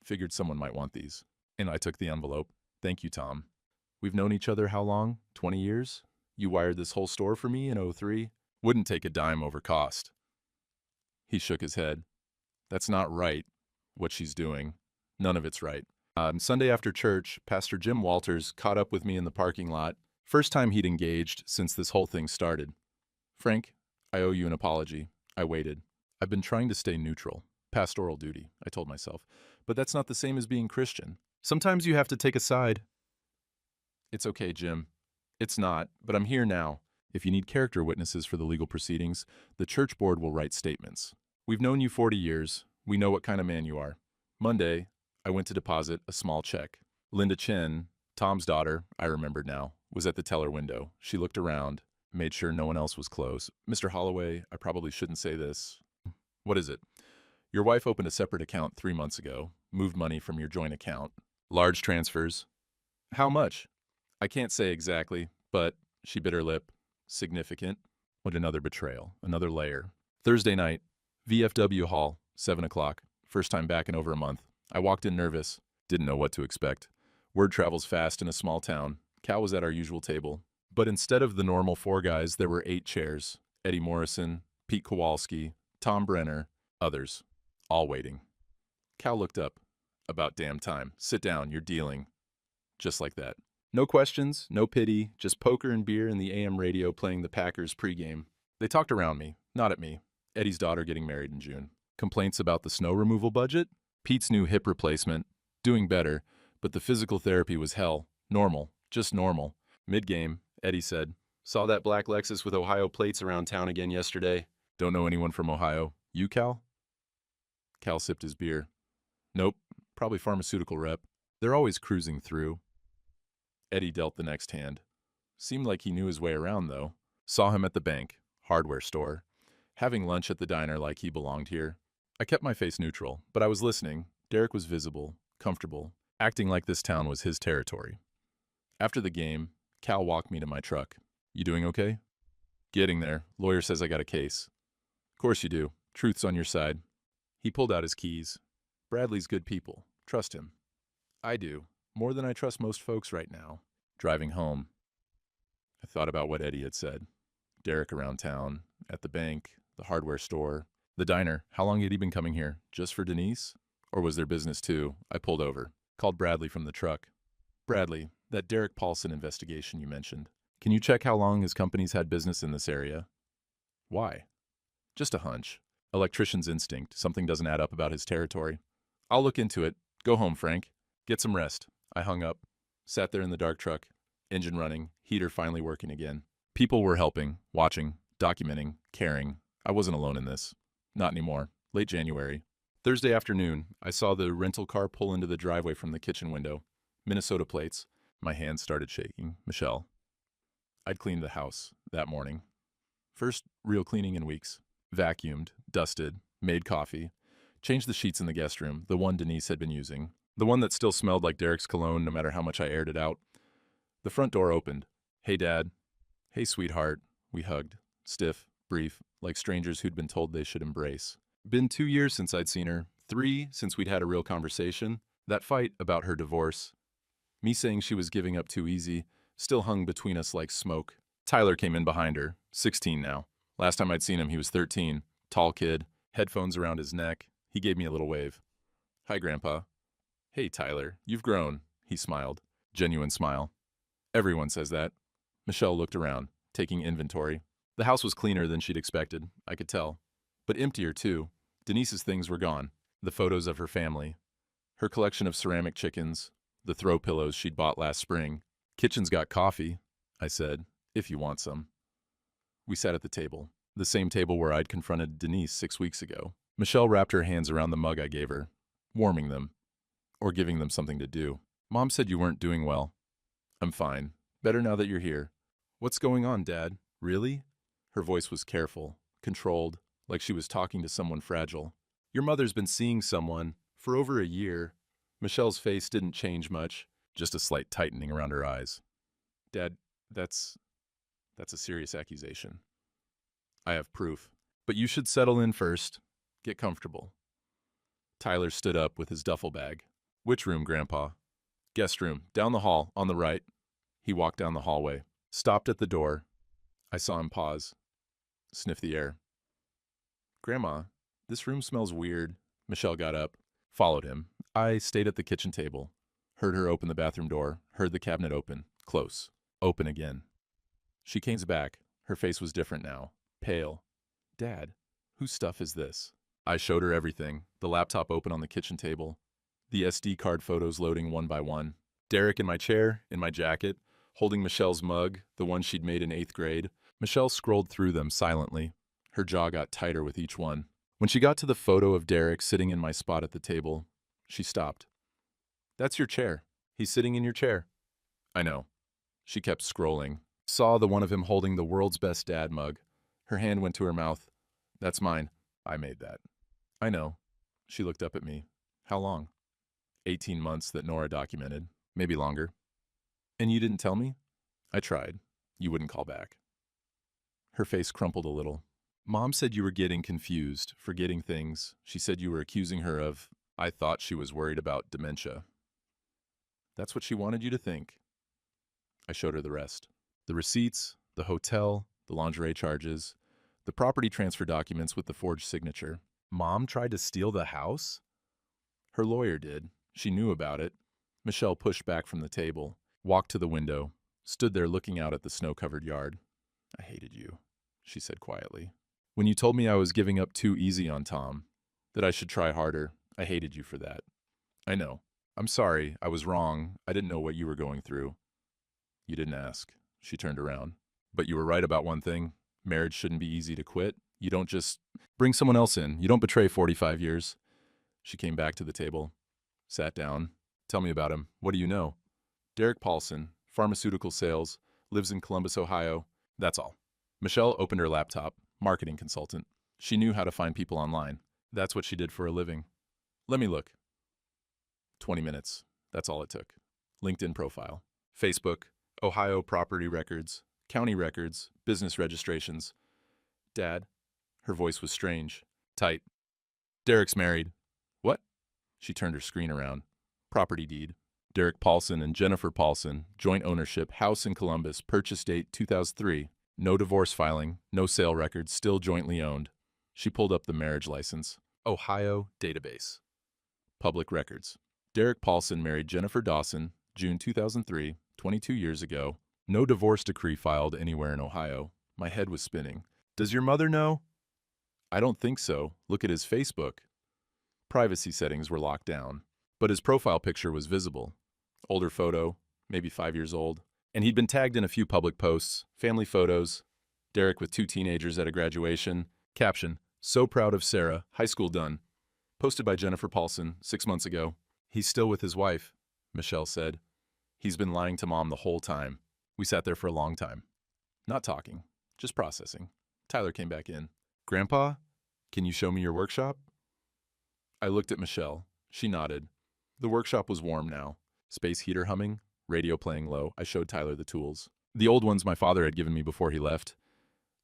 Figured someone might want these. And I took the envelope. Thank you, Tom. We've known each other how long? 20 years? You wired this whole store for me in '03? Wouldn't take a dime over cost. He shook his head. That's not right, what she's doing. None of it's right. Sunday after church, Pastor Jim Walters caught up with me in the parking lot. First time he'd engaged since this whole thing started. Frank, I owe you an apology. I waited. I've been trying to stay neutral. Pastoral duty, I told myself. But that's not the same as being Christian. Sometimes you have to take a side. It's okay, Jim. It's not, but I'm here now. If you need character witnesses for the legal proceedings, the church board will write statements. We've known you 40 years. We know what kind of man you are. Monday, I went to deposit a small check. Linda Chen, Tom's daughter, I remembered now, was at the teller window. She looked around, made sure no one else was close. Mr. Holloway, I probably shouldn't say this. What is it? Your wife opened a separate account 3 months ago, moved money from your joint account. Large transfers. How much? I can't say exactly, but she bit her lip. Significant. What another betrayal, another layer. Thursday night, VFW Hall, 7 o'clock. First time back in over a month. I walked in nervous. Didn't know what to expect. Word travels fast in a small town. Cal was at our usual table. But instead of the normal 4 guys, there were 8 chairs. Eddie Morrison, Pete Kowalski, Tom Brenner, others. All waiting. Cal looked up. About damn time. Sit down, you're dealing. Just like that. No questions, no pity, just poker and beer and the AM radio playing the Packers pregame. They talked around me, not at me. Eddie's daughter getting married in June. Complaints about the snow removal budget? Pete's new hip replacement. Doing better, but the physical therapy was hell. Normal, just normal. Mid-game, Eddie said, saw that black Lexus with Ohio plates around town again yesterday. Don't know anyone from Ohio. You, Cal? Cal sipped his beer. Nope, probably pharmaceutical rep. They're always cruising through. Eddie dealt the next hand. Seemed like he knew his way around, though. Saw him at the bank, hardware store. Having lunch at the diner like he belonged here. I kept my face neutral, but I was listening. Derek was visible, comfortable, acting like this town was his territory. After the game, Cal walked me to my truck. You doing okay? Getting there. Lawyer says I got a case. Course you do. Truth's on your side. He pulled out his keys. Bradley's good people. Trust him. I do. More than I trust most folks right now. Driving home, I thought about what Eddie had said. Derek around town, at the bank, the hardware store, the diner. How long had he been coming here? Just for Denise? Or was there business too? I pulled over. Called Bradley from the truck. Bradley, that Derek Paulson investigation you mentioned. Can you check how long his company's had business in this area? Why? Just a hunch. Electrician's instinct. Something doesn't add up about his territory. I'll look into it. Go home, Frank. Get some rest. I hung up. Sat there in the dark truck. Engine running. Heater finally working again. People were helping, watching, documenting, caring. I wasn't alone in this. Not anymore. Late January. Thursday afternoon, I saw the rental car pull into the driveway from the kitchen window. Minnesota plates. My hands started shaking. Michelle. I'd cleaned the house that morning. First real cleaning in weeks. Vacuumed, dusted, made coffee, changed the sheets in the guest room, the one Denise had been using, the one that still smelled like Derek's cologne no matter how much I aired it out. The front door opened. Hey, Dad. Hey, sweetheart. We hugged. Stiff, brief, like strangers who'd been told they should embrace. Been 2 years since I'd seen her, 3 since we'd had a real conversation. That fight about her divorce. Me saying she was giving up too easy, still hung between us like smoke. Tyler came in behind her, 16 now. Last time I'd seen him, he was 13. Tall kid, headphones around his neck. He gave me a little wave. Hi, Grandpa. Hey, Tyler, you've grown. He smiled. Genuine smile. Everyone says that. Michelle looked around, taking inventory. The house was cleaner than she'd expected, I could tell. But emptier, too. Denise's things were gone. The photos of her family. Her collection of ceramic chickens. The throw pillows she'd bought last spring. Kitchen's got coffee, I said, if you want some. We sat at the table, the same table where I'd confronted Denise 6 weeks ago. Michelle wrapped her hands around the mug I gave her, warming them, or giving them something to do. Mom said you weren't doing well. I'm fine. Better now that you're here. What's going on, Dad? Really? Her voice was careful, controlled, like she was talking to someone fragile. Your mother's been seeing someone for over a year. Michelle's face didn't change much, just a slight tightening around her eyes. Dad, that's a serious accusation. I have proof. But you should settle in first. Get comfortable. Tyler stood up with his duffel bag. Which room, Grandpa? Guest room, down the hall, on the right. He walked down the hallway, stopped at the door. I saw him pause, sniff the air. Grandma, this room smells weird. Michelle got up, followed him. I stayed at the kitchen table, heard her open the bathroom door, heard the cabinet open, close, open again. She came back. Her face was different now, pale. Dad, whose stuff is this? I showed her everything, the laptop open on the kitchen table, the SD card photos loading one by one. Derek in my chair, in my jacket, holding Michelle's mug, the one she'd made in 8th grade. Michelle scrolled through them silently. Her jaw got tighter with each one. When she got to the photo of Derek sitting in my spot at the table, she stopped. That's your chair. He's sitting in your chair. I know. She kept scrolling. Saw the one of him holding the world's best dad mug. Her hand went to her mouth. That's mine. I made that. I know. She looked up at me. How long? 18 months that Nora documented. Maybe longer. And you didn't tell me? I tried. You wouldn't call back. Her face crumpled a little. Mom said you were getting confused, forgetting things. She said you were accusing her of, I thought she was worried about dementia. That's what she wanted you to think. I showed her the rest. The receipts, the hotel, the lingerie charges, the property transfer documents with the forged signature. Mom tried to steal the house? Her lawyer did. She knew about it. Michelle pushed back from the table, walked to the window, stood there looking out at the snow-covered yard. I hated you, she said quietly. When you told me I was giving up too easy on Tom, that I should try harder, I hated you for that. I know. I'm sorry. I was wrong. I didn't know what you were going through. You didn't ask. She turned around. But you were right about one thing. Marriage shouldn't be easy to quit. You don't just bring someone else in. You don't betray 45 years. She came back to the table, sat down. Tell me about him. What do you know? Derek Paulson, pharmaceutical sales, lives in Columbus, Ohio. That's all. Michelle opened her laptop. Marketing consultant. She knew how to find people online. That's what she did for a living. Let me look. 20 minutes. That's all it took. LinkedIn profile. Facebook. Ohio property records. County records. Business registrations. Dad. Her voice was strange. Tight. Derek's married. What? She turned her screen around. Property deed. Derek Paulson and Jennifer Paulson. Joint ownership. House in Columbus. Purchase date 2003. No divorce filing, no sale records, still jointly owned. She pulled up the marriage license. Ohio database. Public records. Derek Paulson married Jennifer Dawson, June 2003, 22 years ago. No divorce decree filed anywhere in Ohio. My head was spinning. Does your mother know? I don't think so. Look at his Facebook. Privacy settings were locked down, but his profile picture was visible. Older photo, maybe 5 years old. And he'd been tagged in a few public posts, family photos, Derek with 2 teenagers at a graduation. Caption, so proud of Sarah, high school done. Posted by Jennifer Paulson 6 months ago. He's still with his wife, Michelle said. He's been lying to Mom the whole time. We sat there for a long time. Not talking, just processing. Tyler came back in. Grandpa, can you show me your workshop? I looked at Michelle. She nodded. The workshop was warm now. Space heater humming. Radio playing low. I showed Tyler the tools. The old ones my father had given me before he left.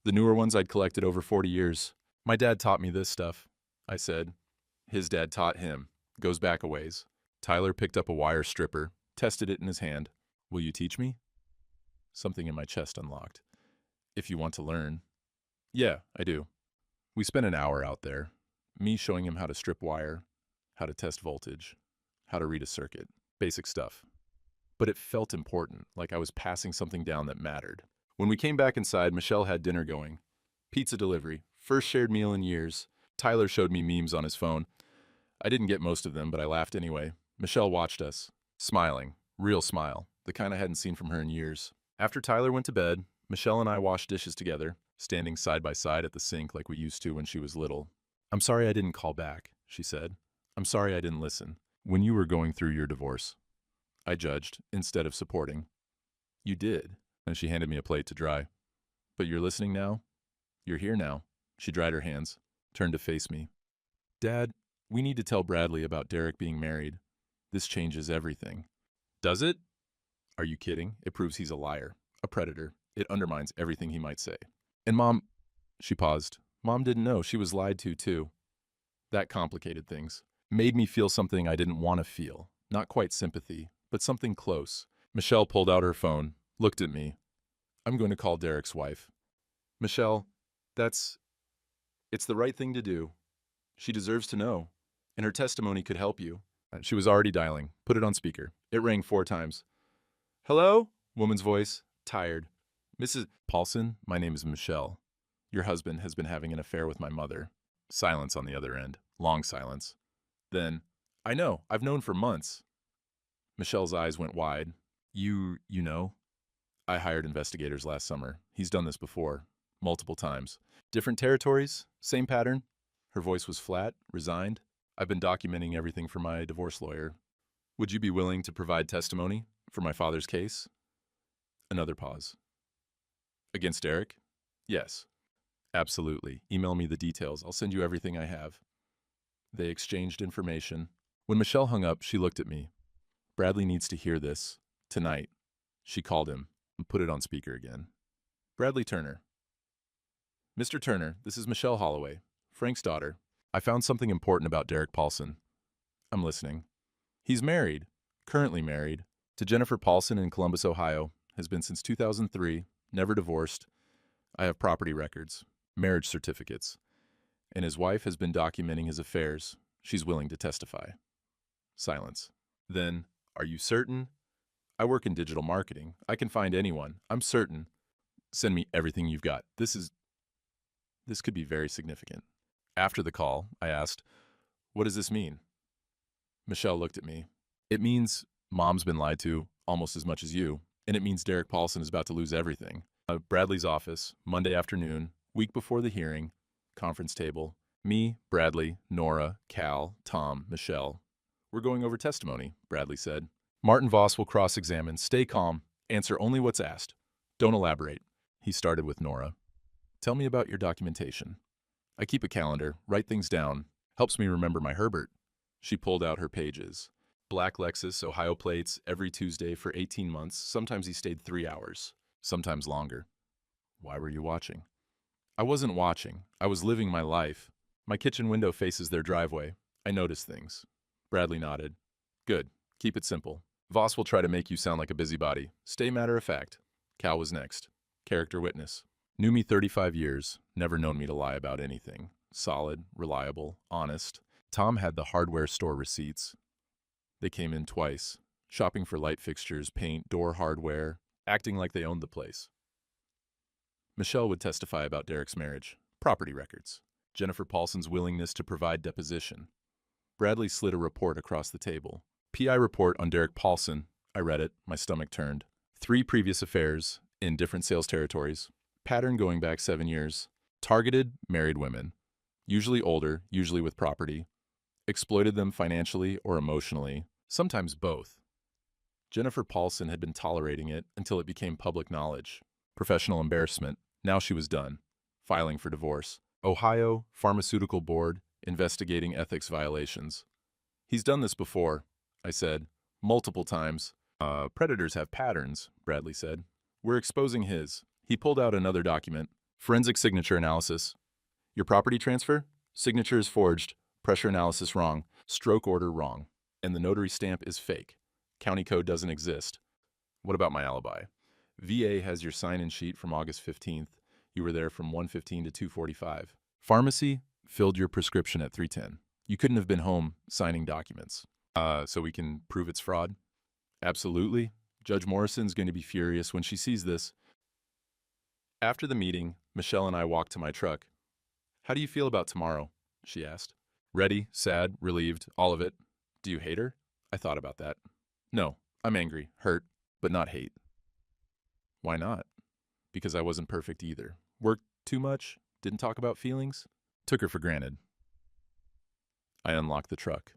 The newer ones I'd collected over 40 years. My dad taught me this stuff, I said. His dad taught him. Goes back a ways. Tyler picked up a wire stripper, tested it in his hand. Will you teach me? Something in my chest unlocked. If you want to learn. Yeah, I do. We spent an hour out there. Me showing him how to strip wire, how to test voltage, how to read a circuit. Basic stuff. But it felt important, like I was passing something down that mattered. When we came back inside, Michelle had dinner going. Pizza delivery, first shared meal in years. Tyler showed me memes on his phone. I didn't get most of them, but I laughed anyway. Michelle watched us, smiling, real smile, the kind I hadn't seen from her in years. After Tyler went to bed, Michelle and I washed dishes together, standing side by side at the sink like we used to when she was little. I'm sorry I didn't call back, she said. I'm sorry I didn't listen. When you were going through your divorce. I judged, instead of supporting. You did, and she handed me a plate to dry. But you're listening now? You're here now. She dried her hands, turned to face me. Dad, we need to tell Bradley about Derek being married. This changes everything. Does it? Are you kidding? It proves he's a liar, a predator. It undermines everything he might say. And Mom, she paused. Mom didn't know. She was lied to, too. That complicated things. Made me feel something I didn't want to feel. Not quite sympathy, but something close. Michelle pulled out her phone, looked at me. I'm going to call Derek's wife. Michelle, it's the right thing to do. She deserves to know, and her testimony could help you. She was already dialing. Put it on speaker. It rang 4 times. Hello? Woman's voice, tired. Mrs. Paulson, my name is Michelle. Your husband has been having an affair with my mother. Silence on the other end. Long silence. Then, I know, I've known for months. Michelle's eyes went wide. You know? I hired investigators last summer. He's done this before. Multiple times. Different territories? Same pattern? Her voice was flat, resigned. I've been documenting everything for my divorce lawyer. Would you be willing to provide testimony for my father's case? Another pause. Against Derek? Yes. Absolutely. Email me the details. I'll send you everything I have. They exchanged information. When Michelle hung up, she looked at me. Bradley needs to hear this. Tonight. She called him and put it on speaker again. Bradley Turner. Mr. Turner, this is Michelle Holloway, Frank's daughter. I found something important about Derek Paulson. I'm listening. He's married, currently married, to Jennifer Paulson in Columbus, Ohio, has been since 2003, never divorced. I have property records, marriage certificates, and his wife has been documenting his affairs. She's willing to testify. Silence. Then, are you certain? I work in digital marketing. I can find anyone. I'm certain. Send me everything you've got. This could be very significant. After the call, I asked, what does this mean? Michelle looked at me. It means Mom's been lied to almost as much as you, and it means Derek Paulson is about to lose everything. Bradley's office, Monday afternoon, week before the hearing, conference table, me, Bradley, Nora, Cal, Tom, Michelle. We're going over testimony, Bradley said. Martin Voss will cross-examine. Stay calm. Answer only what's asked. Don't elaborate. He started with Nora. Tell me about your documentation. I keep a calendar, write things down. Helps me remember my Herbert. She pulled out her pages. Black Lexus, Ohio plates, every Tuesday for 18 months. Sometimes he stayed 3 hours, sometimes longer. Why were you watching? I wasn't watching. I was living my life. My kitchen window faces their driveway. I noticed things. Bradley nodded. Good. Keep it simple. Voss will try to make you sound like a busybody. Stay matter of fact. Cal was next. Character witness. Knew me 35 years. Never known me to lie about anything. Solid, reliable, honest. Tom had the hardware store receipts. They came in twice. Shopping for light fixtures, paint, door hardware. Acting like they owned the place. Michelle would testify about Derek's marriage. Property records. Jennifer Paulson's willingness to provide deposition. Bradley slid a report across the table. PI report on Derek Paulson. I read it. My stomach turned. 3 previous affairs in different sales territories. Pattern going back 7 years. Targeted married women. Usually older, usually with property. Exploited them financially or emotionally. Sometimes both. Jennifer Paulson had been tolerating it until it became public knowledge. Professional embarrassment. Now she was done. Filing for divorce. Ohio Pharmaceutical Board investigating ethics violations. He's done this before, I said. Multiple times. Predators have patterns, Bradley said. We're exposing his. He pulled out another document. Forensic signature analysis. Your property transfer? Signature is forged. Pressure analysis wrong. Stroke order wrong. And the notary stamp is fake. County code doesn't exist. What about my alibi? VA has your sign-in sheet from August 15th. You were there from 1:15 to 2:45. Pharmacy filled your prescription at 3:10. You couldn't have been home signing documents. So we can prove it's fraud? Absolutely. Judge Morrison's going to be furious when she sees this. After the meeting, Michelle and I walked to my truck. How do you feel about tomorrow? She asked. Ready, sad, relieved, all of it. Do you hate her? I thought about that. No, I'm angry, hurt, but not hate. Why not? Because I wasn't perfect either. Worked too much, didn't talk about feelings, took her for granted. I unlocked the truck.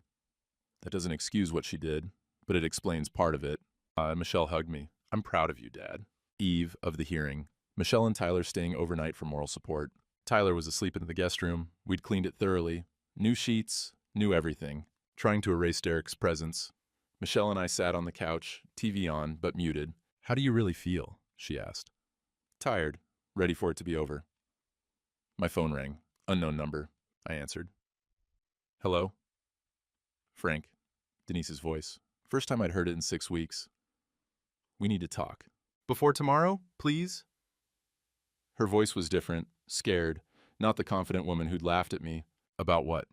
That doesn't excuse what she did, but it explains part of it. Michelle hugged me. I'm proud of you, Dad. Eve of the hearing. Michelle and Tyler staying overnight for moral support. Tyler was asleep in the guest room. We'd cleaned it thoroughly. New sheets, new everything. Trying to erase Derek's presence. Michelle and I sat on the couch, TV on, but muted. How do you really feel? She asked. Tired. Ready for it to be over. My phone rang. Unknown number. I answered. Hello? Frank. Denise's voice. First time I'd heard it in 6 weeks. We need to talk. Before tomorrow, please? Her voice was different, scared, not the confident woman who'd laughed at me. About what?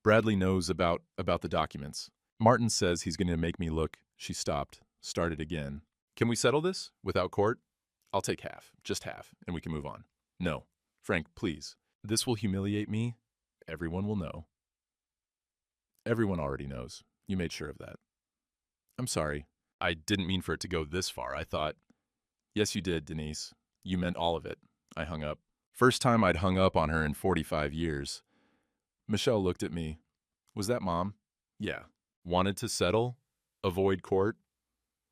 Bradley knows about the documents. Martin says he's going to make me look. She stopped, started again. Can we settle this? Without court? I'll take half, just half, and we can move on. No. Frank, please. This will humiliate me. Everyone will know. Everyone already knows. You made sure of that. I'm sorry. I didn't mean for it to go this far. I thought... Yes, you did, Denise. You meant all of it. I hung up. First time I'd hung up on her in 45 years. Michelle looked at me. Was that Mom? Yeah. Wanted to settle? Avoid court?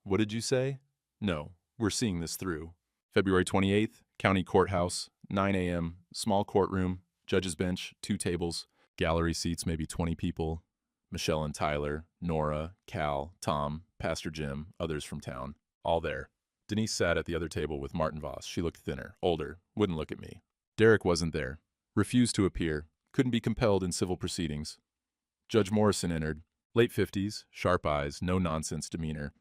What did you say? No, we're seeing this through. February 28th, County Courthouse, 9 a.m., small courtroom, judge's bench, 2 tables, gallery seats, maybe 20 people. Michelle and Tyler, Nora, Cal, Tom, Pastor Jim, others from town, all there. Denise sat at the other table with Martin Voss. She looked thinner, older, wouldn't look at me. Derek wasn't there. Refused to appear. Couldn't be compelled in civil proceedings. Judge Morrison entered. Late 50s, sharp eyes, no-nonsense demeanor.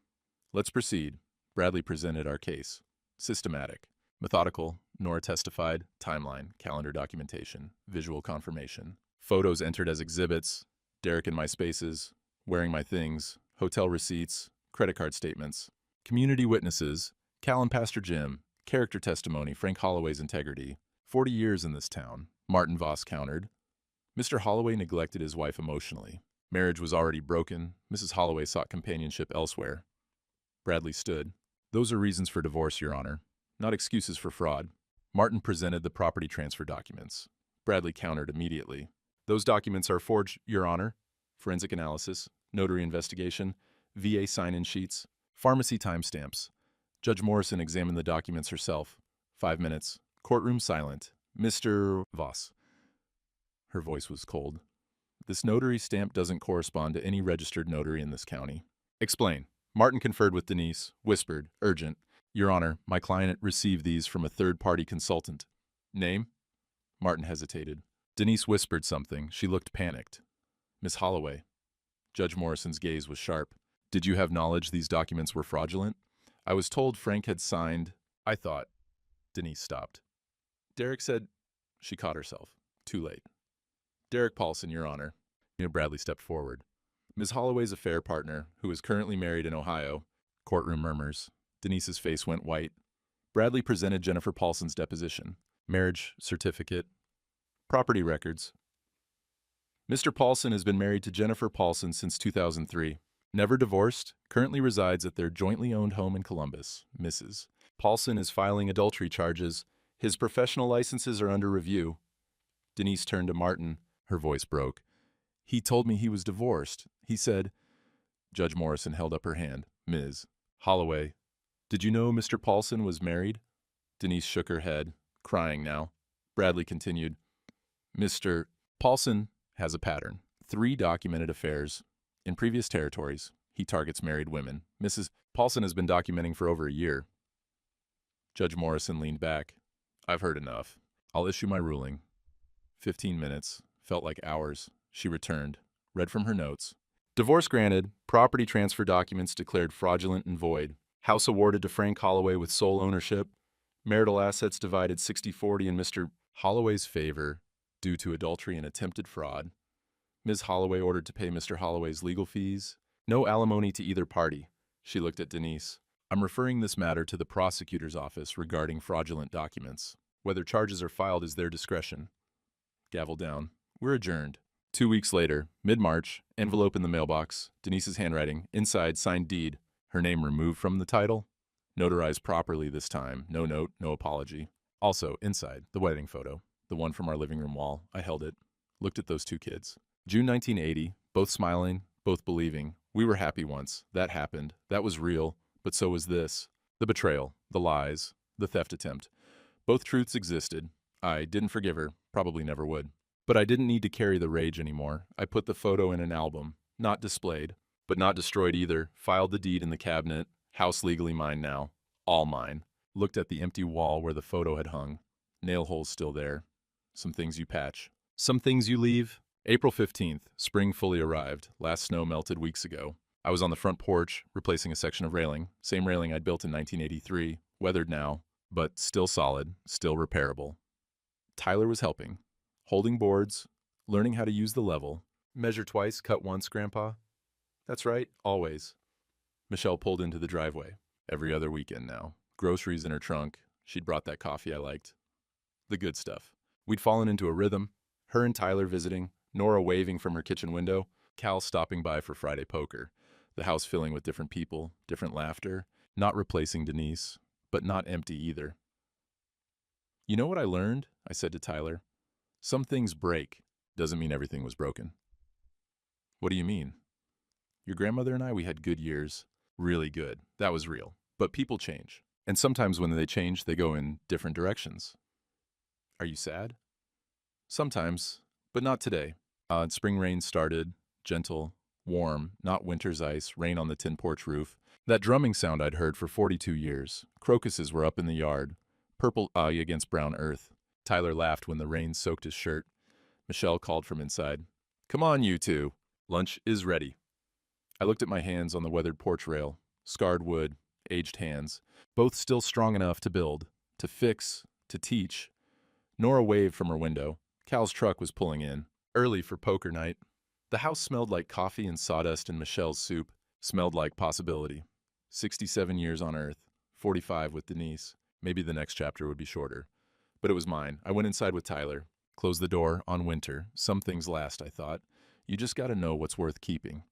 Let's proceed. Bradley presented our case. Systematic. Methodical. Nora testified. Timeline. Calendar documentation. Visual confirmation. Photos entered as exhibits. Derek in my spaces. Wearing my things. Hotel receipts. Credit card statements. Community witnesses. Cal and Pastor Jim. Character testimony. Frank Holloway's integrity. 40 years in this town. Martin Voss countered. Mr. Holloway neglected his wife emotionally. Marriage was already broken. Mrs. Holloway sought companionship elsewhere. Bradley stood. Those are reasons for divorce, Your Honor, not excuses for fraud. Martin presented the property transfer documents. Bradley countered immediately. Those documents are forged, Your Honor. Forensic analysis, notary investigation, VA sign-in sheets, pharmacy timestamps. Judge Morrison examined the documents herself. 5 minutes. Courtroom silent. Mr. Voss. Her voice was cold. This notary stamp doesn't correspond to any registered notary in this county. Explain. Martin conferred with Denise, whispered, urgent. Your Honor, my client received these from a third-party consultant. Name? Martin hesitated. Denise whispered something. She looked panicked. Miss Holloway. Judge Morrison's gaze was sharp. Did you have knowledge these documents were fraudulent? I was told Frank had signed. I thought. Denise stopped. Derek said... She caught herself. Too late. Derek Paulson, Your Honor. Bradley stepped forward. Ms. Holloway's affair partner, who is currently married in Ohio. Courtroom murmurs. Denise's face went white. Bradley presented Jennifer Paulson's deposition. Marriage certificate. Property records. Mr. Paulson has been married to Jennifer Paulson since 2003. Never divorced, currently resides at their jointly owned home in Columbus. Mrs. Paulson is filing adultery charges. His professional licenses are under review. Denise turned to Martin. Her voice broke. He told me he was divorced. He said... Judge Morrison held up her hand. Ms. Holloway. Did you know Mr. Paulson was married? Denise shook her head, crying now. Bradley continued. Mr. Paulson has a pattern. 3 documented affairs. In previous territories, he targets married women. Mrs. Paulson has been documenting for over a year. Judge Morrison leaned back. I've heard enough. I'll issue my ruling. 15 minutes. Felt like hours. She returned. Read from her notes. Divorce granted. Property transfer documents declared fraudulent and void. House awarded to Frank Holloway with sole ownership. Marital assets divided 60-40 in Mr. Holloway's favor due to adultery and attempted fraud. Ms. Holloway ordered to pay Mr. Holloway's legal fees. No alimony to either party. She looked at Denise. I'm referring this matter to the prosecutor's office regarding fraudulent documents. Whether charges are filed is their discretion. Gavel down. We're adjourned. 2 weeks later, mid-March, envelope in the mailbox, Denise's handwriting, inside signed deed, her name removed from the title, notarized properly this time, no note, no apology. Also, inside, the wedding photo, the one from our living room wall. I held it, looked at those 2 kids. June 1980, both smiling, both believing. We were happy once. That happened. That was real. But so was this. The betrayal, the lies, the theft attempt. Both truths existed. I didn't forgive her, probably never would. But I didn't need to carry the rage anymore. I put the photo in an album, not displayed, but not destroyed either. Filed the deed in the cabinet. House legally mine now. All mine. Looked at the empty wall where the photo had hung. Nail holes still there. Some things you patch. Some things you leave. April 15th, spring fully arrived. Last snow melted weeks ago. I was on the front porch, replacing a section of railing. Same railing I'd built in 1983. weathered now, but still solid, still repairable. Tyler was helping, holding boards, learning how to use the level. Measure twice, cut once, Grandpa. That's right, always. Michelle pulled into the driveway. Every other weekend now. Groceries in her trunk. She'd brought that coffee I liked. The good stuff. We'd fallen into a rhythm. Her and Tyler visiting, Nora waving from her kitchen window, Cal stopping by for Friday poker. The house filling with different people, different laughter, not replacing Denise, but not empty either. You know what I learned? I said to Tyler. Some things break. Doesn't mean everything was broken. What do you mean? Your grandmother and I, we had good years. Really good. That was real. But people change. And sometimes when they change, they go in different directions. Are you sad? Sometimes, but not today. Spring rain started, gentle, warm, not winter's ice, rain on the tin porch roof. That drumming sound I'd heard for 42 years. Crocuses were up in the yard, purple eye against brown earth. Tyler laughed when the rain soaked his shirt. Michelle called from inside. Come on, you two. Lunch is ready. I looked at my hands on the weathered porch rail. Scarred wood, aged hands, both still strong enough to build, to fix, to teach. Nora waved from her window. Cal's truck was pulling in, early for poker night. The house smelled like coffee and sawdust and Michelle's soup. Smelled like possibility. 67 years on Earth, 45 with Denise. Maybe the next chapter would be shorter. But it was mine. I went inside with Tyler. Closed the door on winter. Some things last, I thought. You just gotta know what's worth keeping.